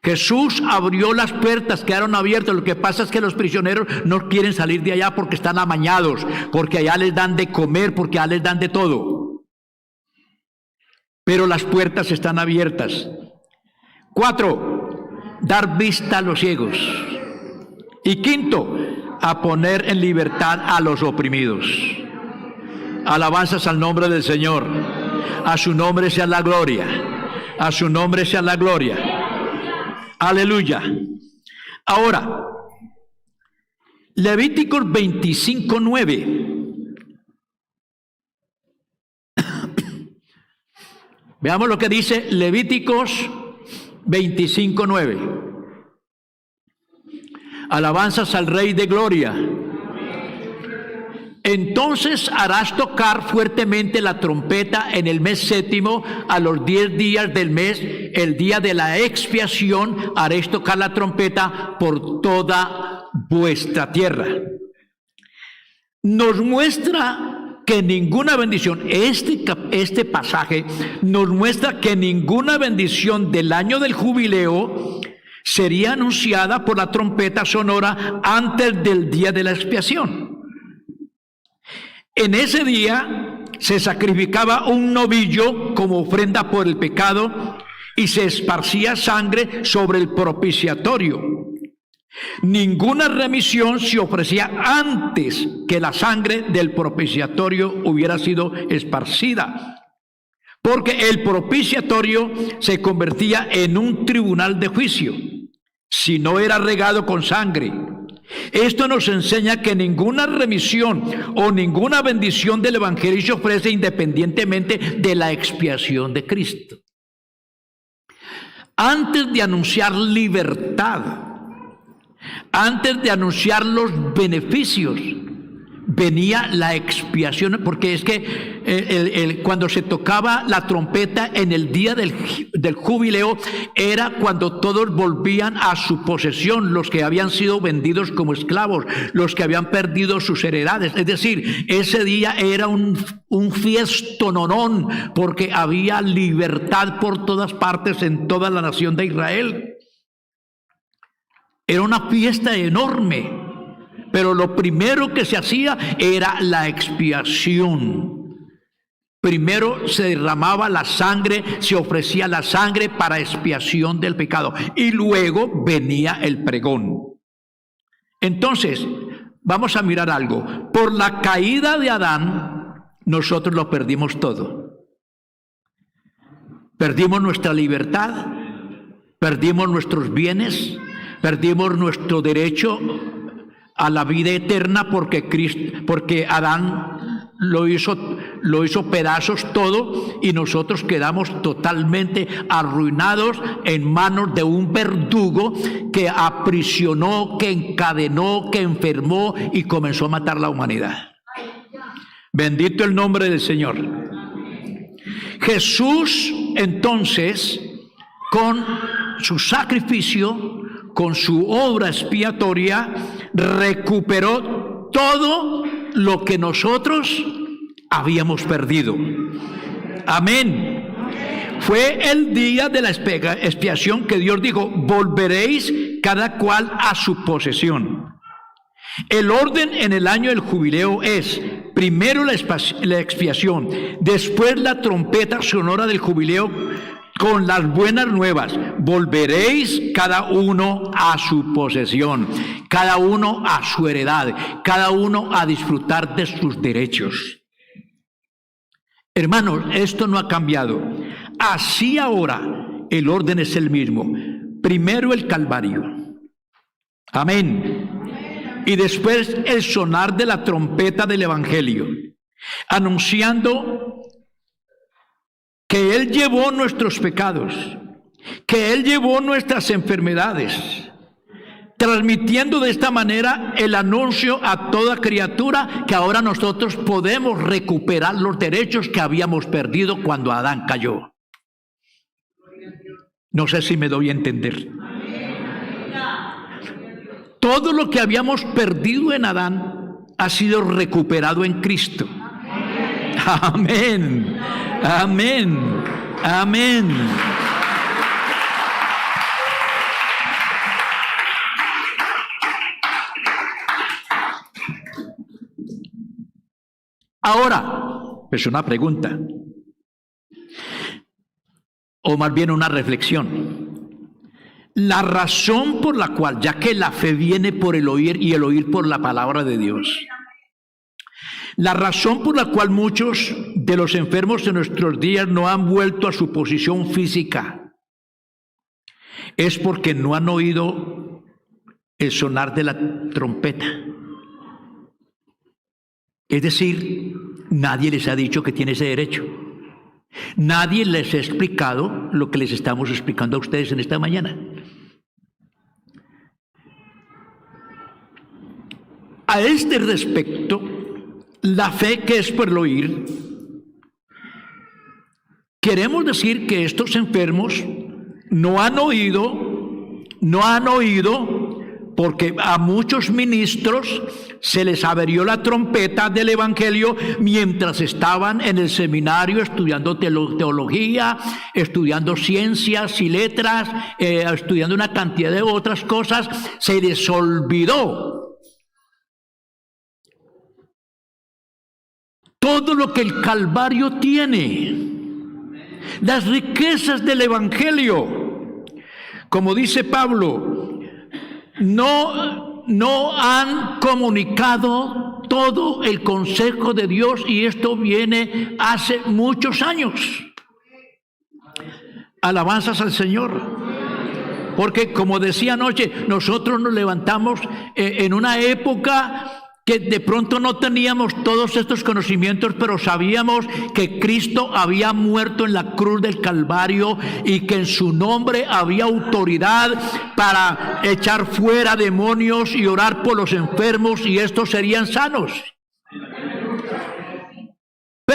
Jesús abrió las puertas, quedaron abiertas. Lo que pasa es que los prisioneros no quieren salir de allá porque están amañados, porque allá les dan de comer, porque allá les dan de todo. Pero las puertas están abiertas. 4, dar vista a los ciegos. Y 5, a poner en libertad a los oprimidos. Alabanzas al nombre del Señor. A su nombre sea la gloria. A su nombre sea la gloria. Aleluya. Ahora, Levíticos 25:9. Veamos lo que dice Levíticos 25:9. Alabanzas al Rey de Gloria. Entonces harás tocar fuertemente la trompeta en el mes 7, a los 10 días del mes, el día de la expiación, haréis tocar la trompeta por toda vuestra tierra. Nos muestra que ninguna bendición, este pasaje nos muestra que ninguna bendición del año del jubileo sería anunciada por la trompeta sonora antes del día de la expiación. En ese día se sacrificaba un novillo como ofrenda por el pecado y se esparcía sangre sobre el propiciatorio. Ninguna remisión se ofrecía antes que la sangre del propiciatorio hubiera sido esparcida, porque el propiciatorio se convertía en un tribunal de juicio si no era regado con sangre. Esto nos enseña que ninguna remisión o ninguna bendición del Evangelio se ofrece independientemente de la expiación de Cristo. Antes de anunciar libertad, antes de anunciar los beneficios, venía la expiación, porque es que cuando se tocaba la trompeta en el día del jubileo, era cuando todos volvían a su posesión, los que habían sido vendidos como esclavos, los que habían perdido sus heredades. Es decir, ese día era un fiestononón, porque había libertad por todas partes en toda la nación de Israel. Era una fiesta enorme. Pero lo primero que se hacía era la expiación. Primero se derramaba la sangre, se ofrecía la sangre para expiación del pecado. Y luego venía el pregón. Entonces, vamos a mirar algo. Por la caída de Adán, nosotros lo perdimos todo. Perdimos nuestra libertad, perdimos nuestros bienes, perdimos nuestro derecho a la vida eterna, porque Adán lo hizo pedazos todo, y nosotros quedamos totalmente arruinados en manos de un verdugo que aprisionó, que encadenó, que enfermó y comenzó a matar a la humanidad. Bendito el nombre del Señor. Jesús, entonces, con su sacrificio, con su obra expiatoria, recuperó todo lo que nosotros habíamos perdido. Amén. Fue el día de la expiación que Dios dijo: volveréis cada cual a su posesión. El orden en el año del jubileo es: primero la expiación, después la trompeta sonora del jubileo con las buenas nuevas. Volveréis cada uno a su posesión, cada uno a su heredad, cada uno a disfrutar de sus derechos. Hermanos, esto no ha cambiado. Así ahora el orden es el mismo. Primero el Calvario. Amén. Y después el sonar de la trompeta del Evangelio, anunciando que Él llevó nuestros pecados, que Él llevó nuestras enfermedades, transmitiendo de esta manera el anuncio a toda criatura que ahora nosotros podemos recuperar los derechos que habíamos perdido cuando Adán cayó. No sé si me doy a entender. Todo lo que habíamos perdido en Adán ha sido recuperado en Cristo. Amén. Amén. Amén. Ahora, es una pregunta, o más bien una reflexión. La razón por la cual, ya que la fe viene por el oír y el oír por la palabra de Dios, la razón por la cual muchos de los enfermos de nuestros días no han vuelto a su posición física es porque no han oído el sonar de la trompeta. Es decir, nadie les ha dicho que tiene ese derecho. Nadie les ha explicado lo que les estamos explicando a ustedes en esta mañana. A este respecto, la fe que es por el oír, queremos decir que estos enfermos no han oído porque a muchos ministros se les averió la trompeta del Evangelio mientras estaban en el seminario estudiando teología, estudiando ciencias y letras, estudiando una cantidad de otras cosas. Se les olvidó todo lo que el Calvario tiene, las riquezas del Evangelio. Como dice Pablo, no han comunicado todo el consejo de Dios, y esto viene hace muchos años. Alabanzas al Señor. Porque, como decía anoche, nosotros nos levantamos en una época que de pronto no teníamos todos estos conocimientos, pero sabíamos que Cristo había muerto en la cruz del Calvario y que en su nombre había autoridad para echar fuera demonios y orar por los enfermos, y estos serían sanos.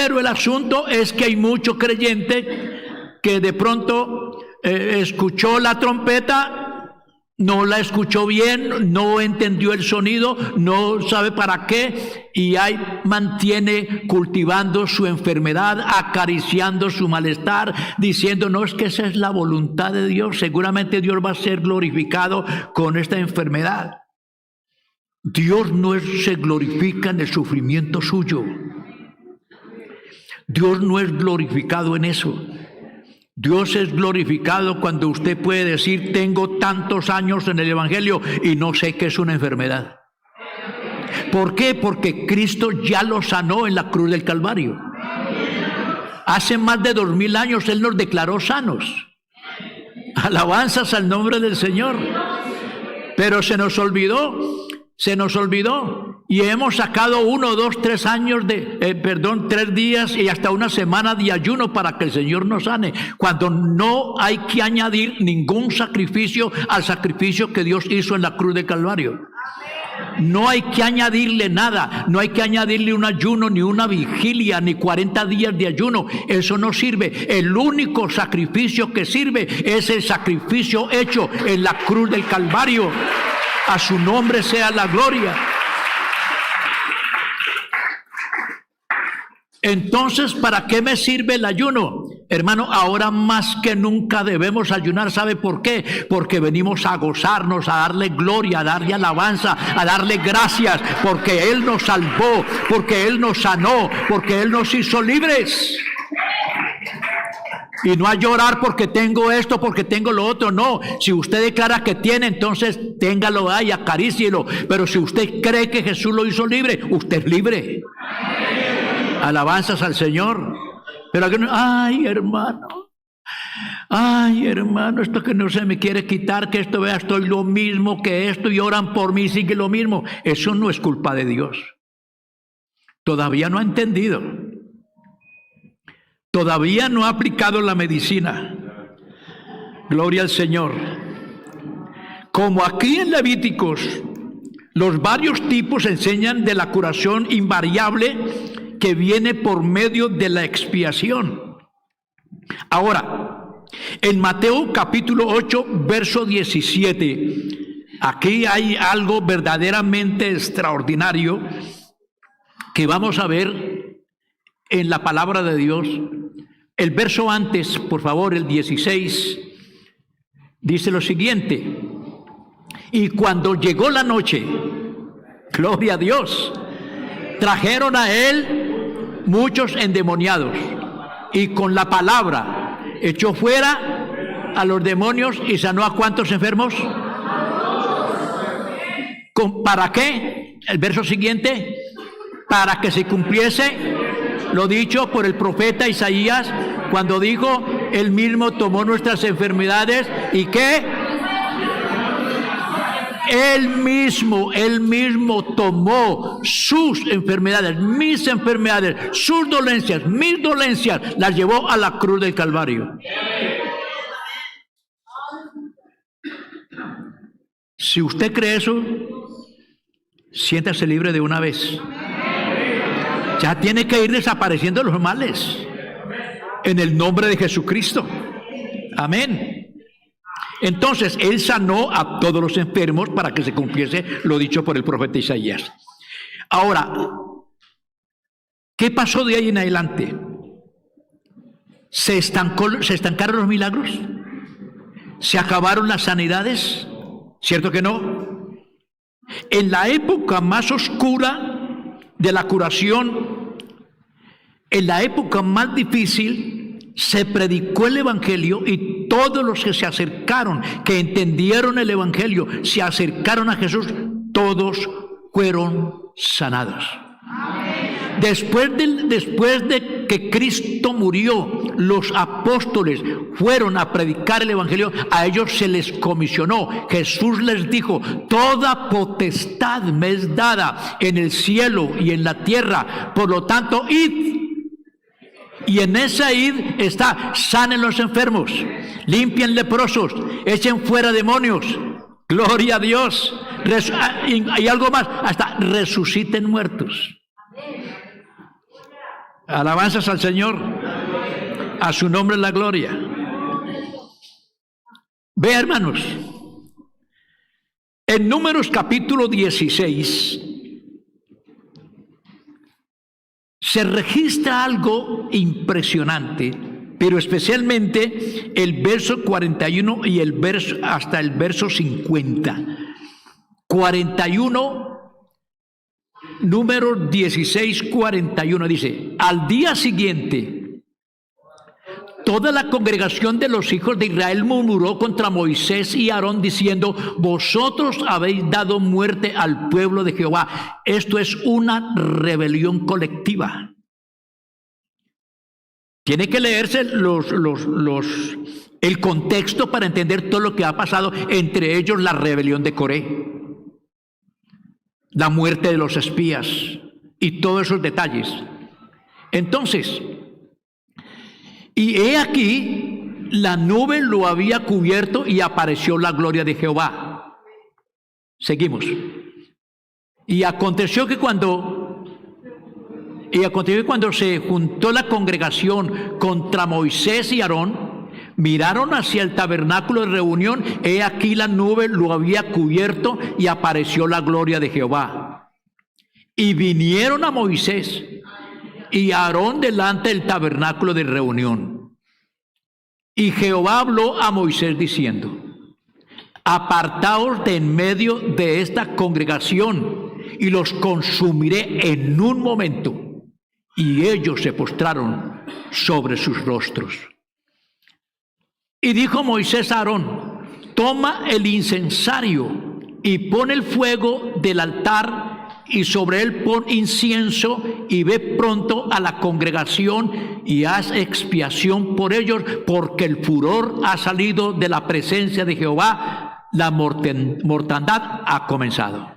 Pero el asunto es que hay mucho creyente que de pronto escuchó la trompeta, no la escuchó bien, no entendió el sonido, no sabe para qué, y ahí mantiene cultivando su enfermedad, acariciando su malestar, diciendo, no, es que esa es la voluntad de Dios, seguramente Dios va a ser glorificado con esta enfermedad. Dios no se glorifica en el sufrimiento suyo. Dios no es glorificado en eso. Dios es glorificado cuando usted puede decir, tengo tantos años en el Evangelio y no sé qué es una enfermedad. ¿Por qué? Porque Cristo ya lo sanó en la cruz del Calvario. Hace más de 2000 años Él nos declaró sanos. Alabanzas al nombre del Señor. Pero se nos olvidó. Y hemos sacado 1, 2, 3 años 3 días y hasta una semana de ayuno para que el Señor nos sane, cuando no hay que añadir ningún sacrificio al sacrificio que Dios hizo en la cruz de Calvario. No hay que añadirle nada, no hay que añadirle un ayuno, ni una vigilia, ni 40 días de ayuno. Eso no sirve. El único sacrificio que sirve es el sacrificio hecho en la cruz del Calvario. A su nombre sea la gloria. Entonces, ¿para qué me sirve el ayuno? Hermano, ahora más que nunca debemos ayunar. ¿Sabe por qué? Porque venimos a gozarnos, a darle gloria, a darle alabanza, a darle gracias, porque Él nos salvó, porque Él nos sanó, porque Él nos hizo libres. Y no a llorar porque tengo esto, porque tengo lo otro. No, si usted declara que tiene, entonces téngalo ahí, acarícielo. Pero si usted cree que Jesús lo hizo libre, usted es libre. Alabanzas al Señor. Pero aquí no, ay hermano, esto que no se me quiere quitar, que esto, vea, estoy lo mismo que esto, y oran por mí, sigue lo mismo. Eso no es culpa de Dios. Todavía no ha entendido. Todavía no ha aplicado la medicina. Gloria al Señor. Como aquí en Levíticos, los varios tipos enseñan de la curación invariable que viene por medio de la expiación. Ahora, en Mateo capítulo 8, verso 17, aquí hay algo verdaderamente extraordinario que vamos a ver en la palabra de Dios. El verso antes, por favor, el 16, dice lo siguiente: y cuando llegó la noche, gloria a Dios, trajeron a él muchos endemoniados, y con la palabra echó fuera a los demonios y sanó a ¿cuántos enfermos? ¿Para qué? El verso siguiente: para que se cumpliese lo dicho por el profeta Isaías, cuando dijo, él mismo tomó nuestras enfermedades, y ¿qué? Él mismo tomó sus enfermedades, mis enfermedades, sus dolencias, mis dolencias, las llevó a la cruz del Calvario. Si usted cree eso, siéntase libre de una vez. Ya tiene que ir desapareciendo los males en el nombre de Jesucristo. Amén. Entonces, Él sanó a todos los enfermos para que se cumpliese lo dicho por el profeta Isaías. Ahora, ¿qué pasó de ahí en adelante? ¿Se estancaron los milagros? ¿Se acabaron las sanidades? ¿Cierto que no? En la época más oscura de la curación, en la época más difícil, se predicó el Evangelio, y todos los que se acercaron, que entendieron el Evangelio, se acercaron a Jesús, todos fueron sanados. Después de que Cristo murió, los apóstoles fueron a predicar el Evangelio. A ellos se les comisionó. Jesús les dijo: toda potestad me es dada en el cielo y en la tierra. Por lo tanto, id. Y en esa id está: sanen los enfermos, limpien leprosos, echen fuera demonios. Gloria a Dios. Y algo más, hasta resuciten muertos. Alabanzas al Señor. A su nombre la gloria. Vea, hermanos, en Números capítulo 16 se registra algo impresionante, pero especialmente el verso 41 y el verso hasta el verso 50. 41, Números 16, 41 dice: al día siguiente, toda la congregación de los hijos de Israel murmuró contra Moisés y Aarón diciendo: vosotros habéis dado muerte al pueblo de Jehová. Esto es una rebelión colectiva. Tiene que leerse el contexto para entender todo lo que ha pasado, entre ellos la rebelión de Coré, la muerte de los espías y todos esos detalles. Entonces, y he aquí, la nube lo había cubierto y apareció la gloria de Jehová. Seguimos. Y aconteció que cuando se juntó la congregación contra Moisés y Aarón, miraron hacia el tabernáculo de reunión, he aquí la nube lo había cubierto y apareció la gloria de Jehová. Y vinieron a Moisés y a Aarón delante del tabernáculo de reunión. Y Jehová habló a Moisés diciendo: apartaos de en medio de esta congregación y los consumiré en un momento. Y ellos se postraron sobre sus rostros. Y dijo Moisés a Aarón: toma el incensario y pon el fuego del altar y sobre él pon incienso y ve pronto a la congregación y haz expiación por ellos, porque el furor ha salido de la presencia de Jehová, la mortandad ha comenzado.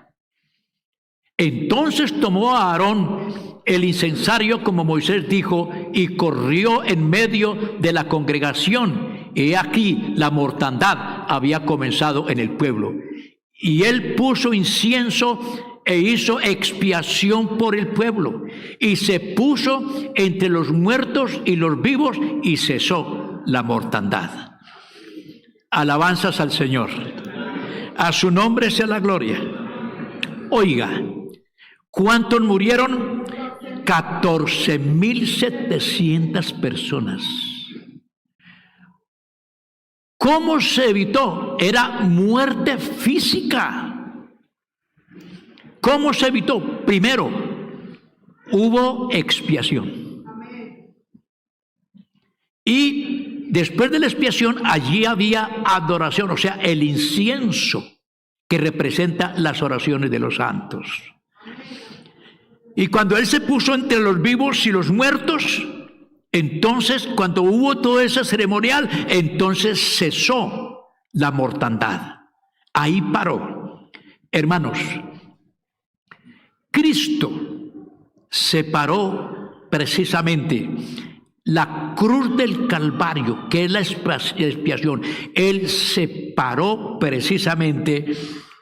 Entonces tomó a Aarón el incensario como Moisés dijo y corrió en medio de la congregación. He aquí la mortandad había comenzado en el pueblo. Y él puso incienso e hizo expiación por el pueblo. Y se puso entre los muertos y los vivos y cesó la mortandad. Alabanzas al Señor. A su nombre sea la gloria. Oiga, ¿cuántos murieron? 14,700 personas. ¿Cómo se evitó? Era muerte física. ¿Cómo se evitó? Primero, hubo expiación. Y después de la expiación, allí había adoración, o sea, el incienso que representa las oraciones de los santos. Y cuando él se puso entre los vivos y los muertos, entonces cuando hubo todo ese ceremonial, entonces cesó la mortandad. Ahí paró. Hermanos, Cristo separó precisamente la cruz del Calvario, que es la expiación. Él se paró precisamente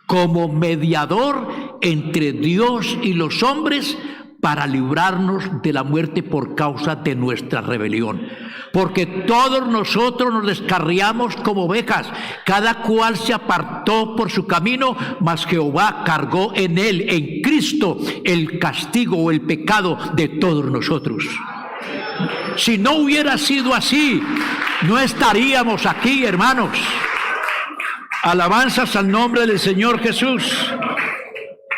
como mediador entre Dios y los hombres para librarnos de la muerte por causa de nuestra rebelión. Porque todos nosotros nos descarriamos como ovejas, cada cual se apartó por su camino, mas Jehová cargó en él, en Cristo, el castigo o el pecado de todos nosotros. Si no hubiera sido así, no estaríamos aquí, hermanos. Alabanzas al nombre del Señor Jesús.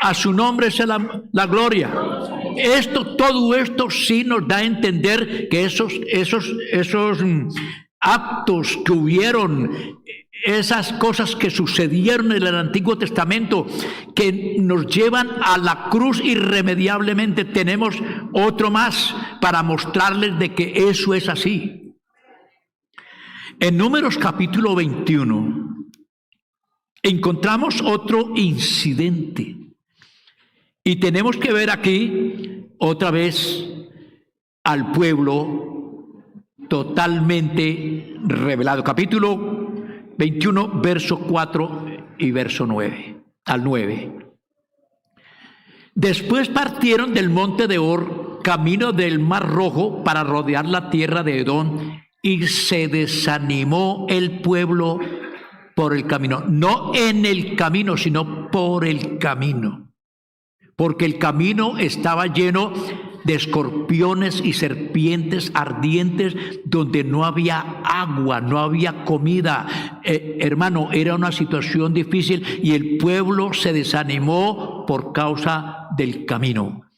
A su nombre sea la gloria. Todo esto sí nos da a entender que esos actos que hubieron, esas cosas que sucedieron en el Antiguo Testamento, que nos llevan a la cruz irremediablemente, tenemos otro más para mostrarles de que eso es así. En Números capítulo 21 encontramos otro incidente. Y tenemos que ver aquí otra vez al pueblo totalmente revelado. Capítulo 21, verso 4 y verso 9 al 9. Después partieron del monte de Hor camino del Mar Rojo para rodear la tierra de Edom, y se desanimó el pueblo por el camino. No en el camino, sino por el camino. Porque el camino estaba lleno de escorpiones y serpientes ardientes, donde no había agua, no había comida. Hermano, era una situación difícil y el pueblo se desanimó por causa del camino.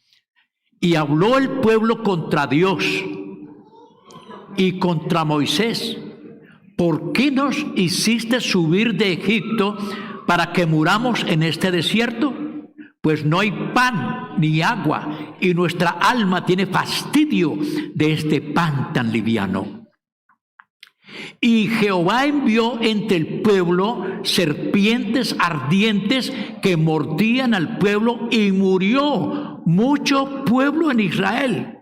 Y habló el pueblo contra Dios y contra Moisés: ¿por qué nos hiciste subir de Egipto para que muramos en este desierto? Pues no hay pan ni agua, y nuestra alma tiene fastidio de este pan tan liviano. Y Jehová envió entre el pueblo serpientes ardientes que mordían al pueblo, y murió mucho pueblo en Israel.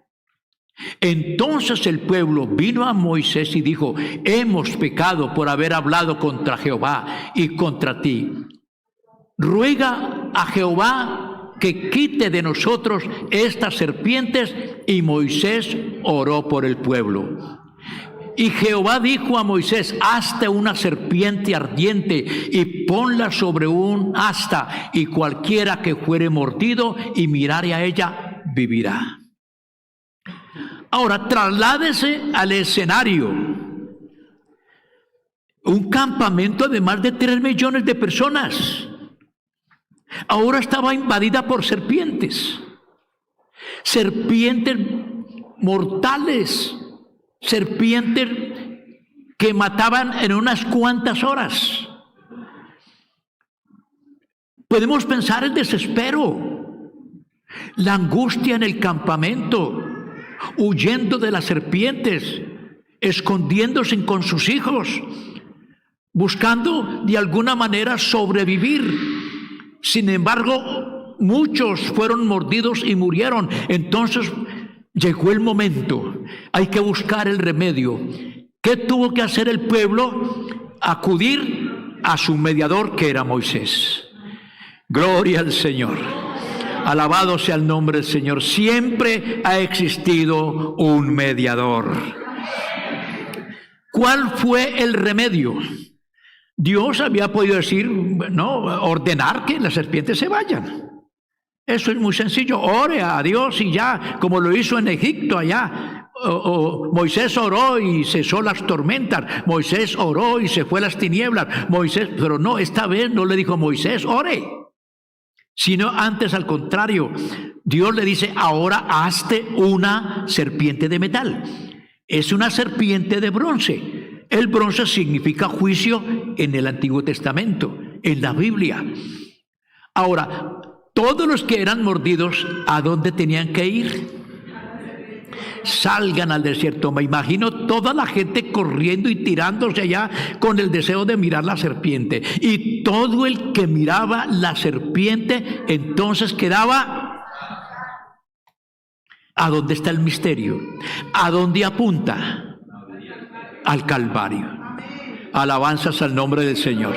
Entonces el pueblo vino a Moisés y dijo: hemos pecado por haber hablado contra Jehová y contra ti. Ruega a Jehová que quite de nosotros estas serpientes. Y Moisés oró por el pueblo. Y Jehová dijo a Moisés: hazte una serpiente ardiente y ponla sobre un asta, y cualquiera que fuere mordido y mirare a ella vivirá. Ahora, trasládese al escenario. Un campamento de más de 3 millones de personas. Ahora estaba invadida por serpientes. Serpientes mortales. Serpientes que mataban en unas cuantas horas. Podemos pensar el desespero, la angustia en el campamento, huyendo de las serpientes, escondiéndose con sus hijos, buscando de alguna manera sobrevivir. Sin embargo, muchos fueron mordidos y murieron. Entonces llegó el momento. Hay que buscar el remedio. ¿Qué tuvo que hacer el pueblo? Acudir a su mediador, que era Moisés. Gloria al Señor. Alabado sea el nombre del Señor. Siempre ha existido un mediador. ¿Cuál fue el remedio? Dios había podido decir, ordenar que las serpientes se vayan. Eso es muy sencillo. Ore a Dios y ya, como lo hizo en Egipto allá. Moisés oró y cesó las tormentas. Moisés oró y se fue las tinieblas. Pero no, esta vez no le dijo: Moisés, ore. Sino antes, al contrario, Dios le dice: ahora hazte una serpiente de metal. Es una serpiente de bronce. El bronce significa juicio en el Antiguo Testamento, en la Biblia. Ahora, todos los que eran mordidos, ¿a dónde tenían que ir? Salgan al desierto. Me imagino toda la gente corriendo y tirándose allá con el deseo de mirar la serpiente. Y todo el que miraba la serpiente entonces quedaba. ¿A dónde está el misterio? ¿A dónde apunta? Al Calvario. Alabanzas al nombre del Señor.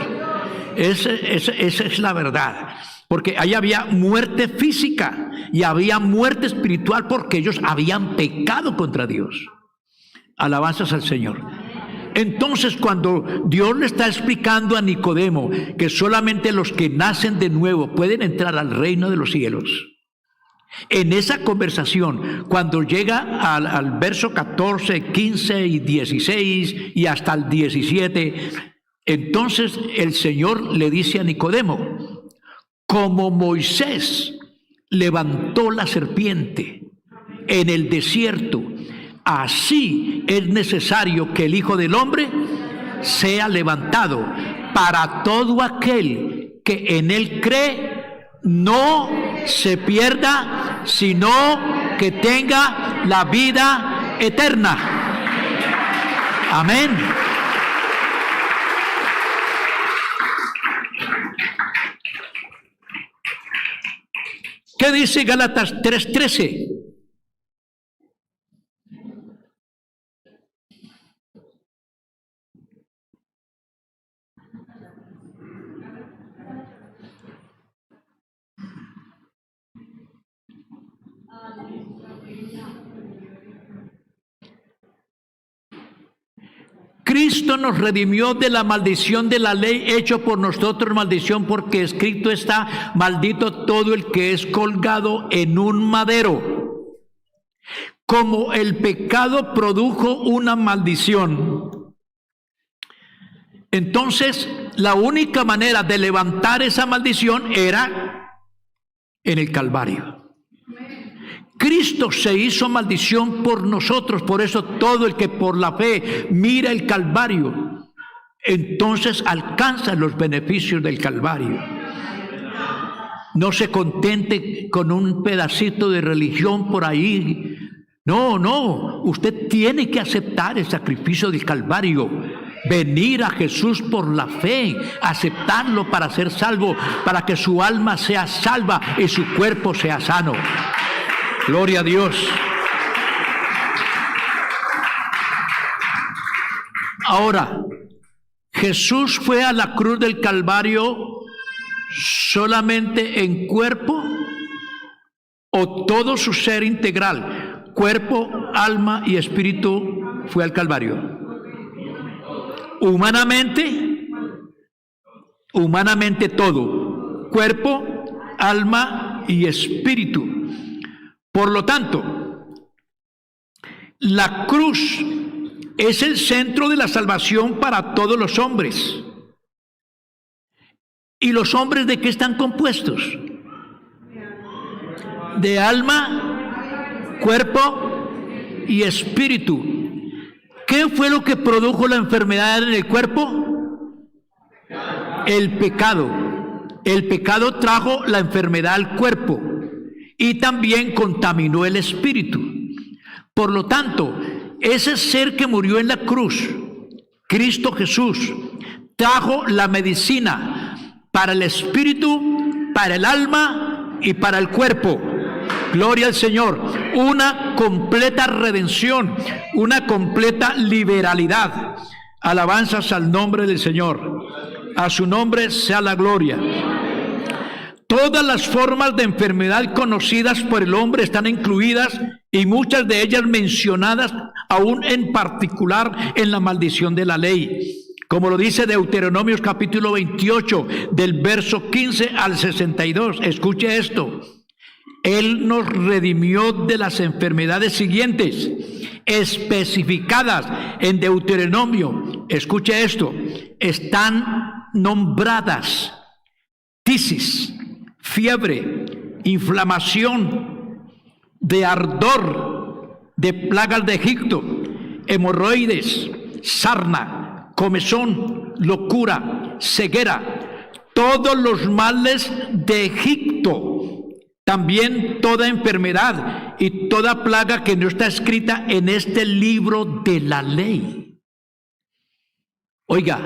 Esa es la verdad. Porque ahí había muerte física y había muerte espiritual, porque ellos habían pecado contra Dios. Alabanzas al Señor. Entonces, cuando Dios le está explicando a Nicodemo que solamente los que nacen de nuevo pueden entrar al reino de los cielos, en esa conversación, cuando llega al verso 14, 15 y 16 y hasta el 17, entonces el Señor le dice a Nicodemo: como Moisés levantó la serpiente en el desierto, así es necesario que el Hijo del Hombre sea levantado, para todo aquel que en él cree no se pierda, sino que tenga la vida eterna. Amén. ¿Qué dice Gálatas 3:13? Cristo nos redimió de la maldición de la ley, hecho por nosotros maldición, porque escrito está: maldito todo el que es colgado en un madero. Como el pecado produjo una maldición, entonces la única manera de levantar esa maldición era en el Calvario. Cristo se hizo maldición por nosotros, por eso todo el que por la fe mira el Calvario, entonces alcanza los beneficios del Calvario. No se contente con un pedacito de religión por ahí. No, usted tiene que aceptar el sacrificio del Calvario, venir a Jesús por la fe, aceptarlo para ser salvo, para que su alma sea salva y su cuerpo sea sano. Gloria a Dios. Ahora, ¿Jesús fue a la cruz del Calvario solamente en cuerpo o todo su ser integral, cuerpo, alma y espíritu, fue al Calvario? Humanamente todo, cuerpo, alma y espíritu. Por lo tanto, la cruz es el centro de la salvación para todos los hombres. ¿Y los hombres de qué están compuestos? De alma, cuerpo y espíritu. ¿Qué fue lo que produjo la enfermedad en el cuerpo? El pecado. El pecado trajo la enfermedad al cuerpo y también contaminó el espíritu. Por lo tanto, ese ser que murió en la cruz, Cristo Jesús, trajo la medicina para el espíritu, para el alma y para el cuerpo. Gloria al Señor. Una completa redención, una completa liberalidad. Alabanzas al nombre del Señor. A su nombre sea la gloria. Todas las formas de enfermedad conocidas por el hombre están incluidas y muchas de ellas mencionadas aún en particular en la maldición de la ley. Como lo dice Deuteronomios capítulo 28 del verso 15 al 62. Escuche esto. Él nos redimió de las enfermedades siguientes, especificadas en Deuteronomio. Escuche esto. Están nombradas: tisis, fiebre, inflamación, de ardor, de plagas de Egipto, hemorroides, sarna, comezón, locura, ceguera, todos los males de Egipto. También toda enfermedad y toda plaga que no está escrita en este libro de la ley. Oiga,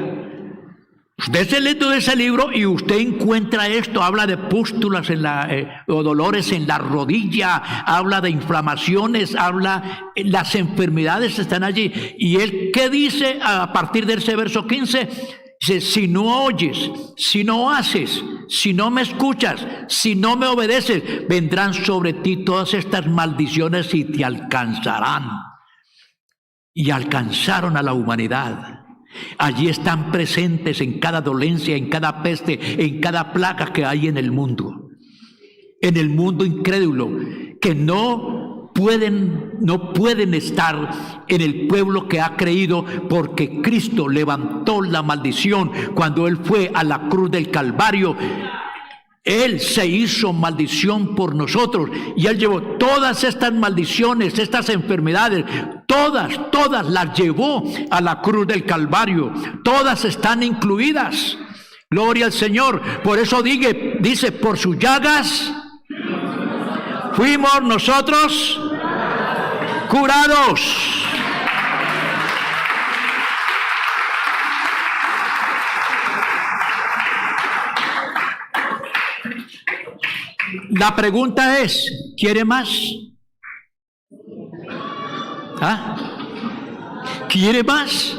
usted se lee todo ese libro y usted encuentra esto. Habla de pústulas o dolores en la rodilla, habla de inflamaciones, las enfermedades están allí. ¿Y él qué dice a partir de ese verso 15? Dice: si no oyes, si no haces, si no me escuchas, si no me obedeces, vendrán sobre ti todas estas maldiciones y te alcanzarán. Y alcanzaron a la humanidad. Allí están presentes en cada dolencia, en cada peste, en cada plaga que hay en el mundo incrédulo, que no pueden estar en el pueblo que ha creído, porque Cristo levantó la maldición cuando Él fue a la cruz del Calvario. Él se hizo maldición por nosotros y Él llevó todas estas maldiciones, estas enfermedades, todas las llevó a la cruz del Calvario. Todas están incluidas. Gloria al Señor. Por eso dice: por sus llagas fuimos nosotros curados. La pregunta es: ¿quiere más? ¿Quiere más?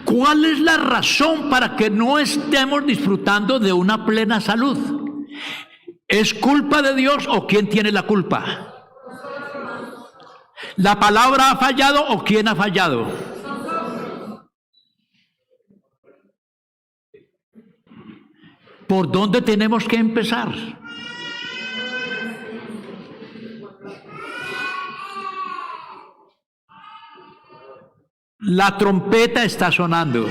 ¿Cuál es la razón para que no estemos disfrutando de una plena salud? ¿Es culpa de Dios o quién tiene la culpa? ¿La palabra ha fallado o quién ha fallado? ¿Por dónde tenemos que empezar? La trompeta está sonando.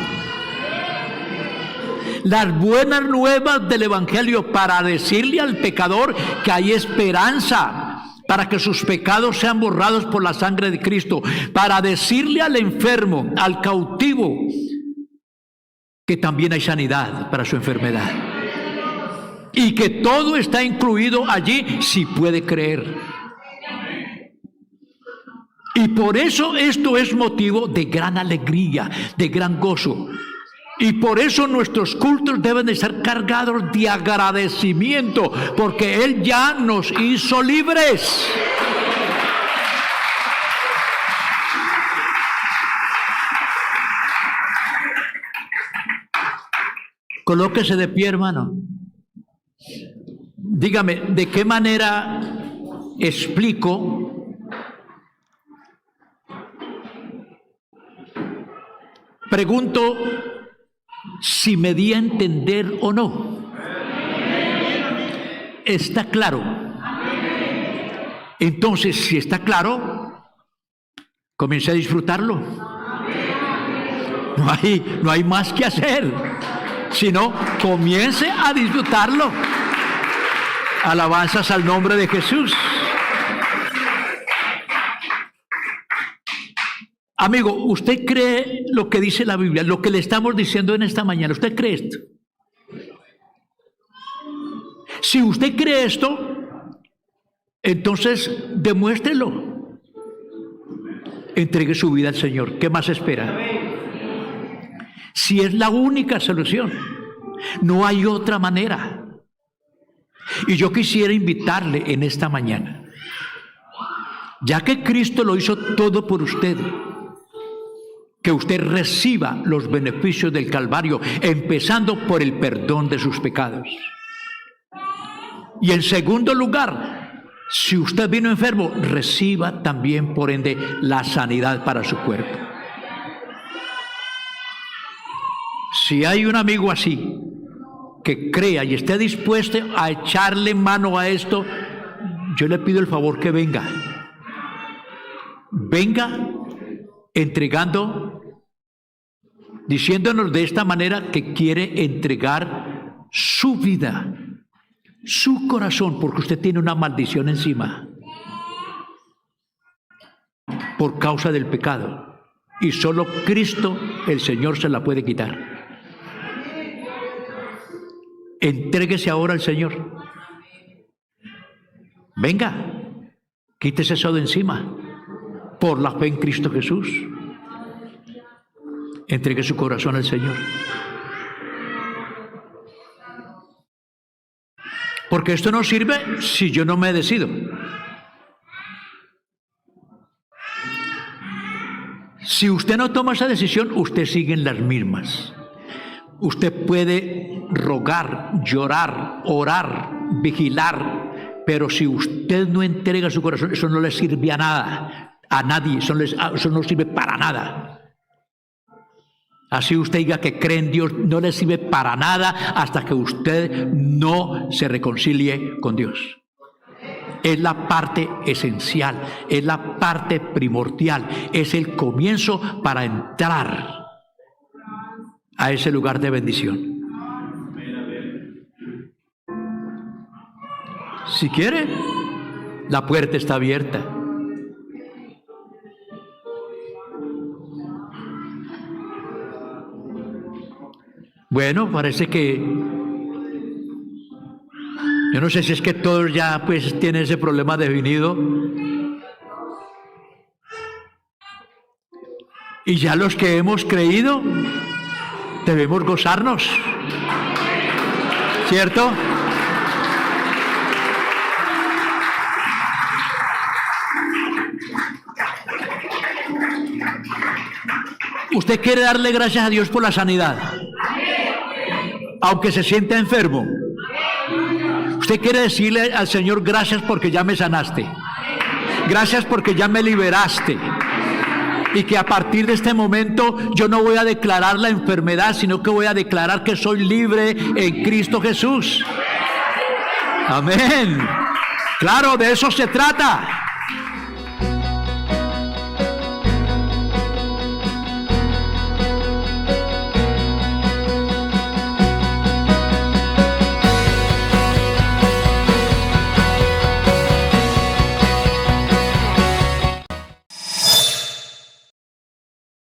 Las buenas nuevas del Evangelio para decirle al pecador que hay esperanza, para que sus pecados sean borrados por la sangre de Cristo, para decirle al enfermo, al cautivo, que también hay sanidad para su enfermedad. Y que todo está incluido allí si puede creer. Y por eso esto es motivo de gran alegría, de gran gozo. Y por eso nuestros cultos deben de ser cargados de agradecimiento, porque Él ya nos hizo libres. Colóquese de pie, hermano. Dígame, ¿de qué manera explico pregunto si me di a entender o no? ¿Está claro? Entonces, si está claro, comience a disfrutarlo. No hay más que hacer, sino comience a disfrutarlo. Alabanzas al nombre de Jesús. Amigo, ¿usted cree lo que dice la Biblia, lo que le estamos diciendo en esta mañana? ¿Usted cree esto? Si usted cree esto, entonces demuéstrelo. Entregue su vida al Señor. ¿Qué más espera? Si es la única solución, no hay otra manera. Y yo quisiera invitarle en esta mañana, ya que Cristo lo hizo todo por usted, que usted reciba los beneficios del Calvario, empezando por el perdón de sus pecados. Y en segundo lugar, si usted vino enfermo, reciba también, por ende, la sanidad para su cuerpo. Si hay un amigo así, que crea y esté dispuesto a echarle mano a esto, yo le pido el favor que venga. Venga entregando, diciéndonos de esta manera que quiere entregar su vida, su corazón, porque usted tiene una maldición encima por causa del pecado, y solo Cristo, el Señor, se la puede quitar. Entréguese ahora al Señor. Venga, quítese eso de encima por la fe en Cristo Jesús. Entregue su corazón al Señor. Porque esto no sirve si yo no me decido. Si usted no toma esa decisión, usted sigue en las mismas. Usted puede rogar, llorar, orar, vigilar, pero si usted no entrega su corazón, eso no le sirve a nada, a nadie, eso no sirve para nada. Así usted diga que cree en Dios, no le sirve para nada hasta que usted no se reconcilie con Dios. Es la parte esencial, es la parte primordial, es el comienzo para entrar a ese lugar de bendición. Si quiere, la puerta está abierta. Bueno, parece que yo no sé si es que todos ya pues tienen ese problema definido. Y ya los que hemos creído debemos gozarnos, ¿cierto? ¿Usted quiere darle gracias a Dios por la sanidad? Aunque se sienta enfermo. Usted quiere decirle al Señor, gracias porque ya me sanaste. Gracias porque ya me liberaste. Y que a partir de este momento yo no voy a declarar la enfermedad, sino que voy a declarar que soy libre en Cristo Jesús. Amén. Claro, de eso se trata.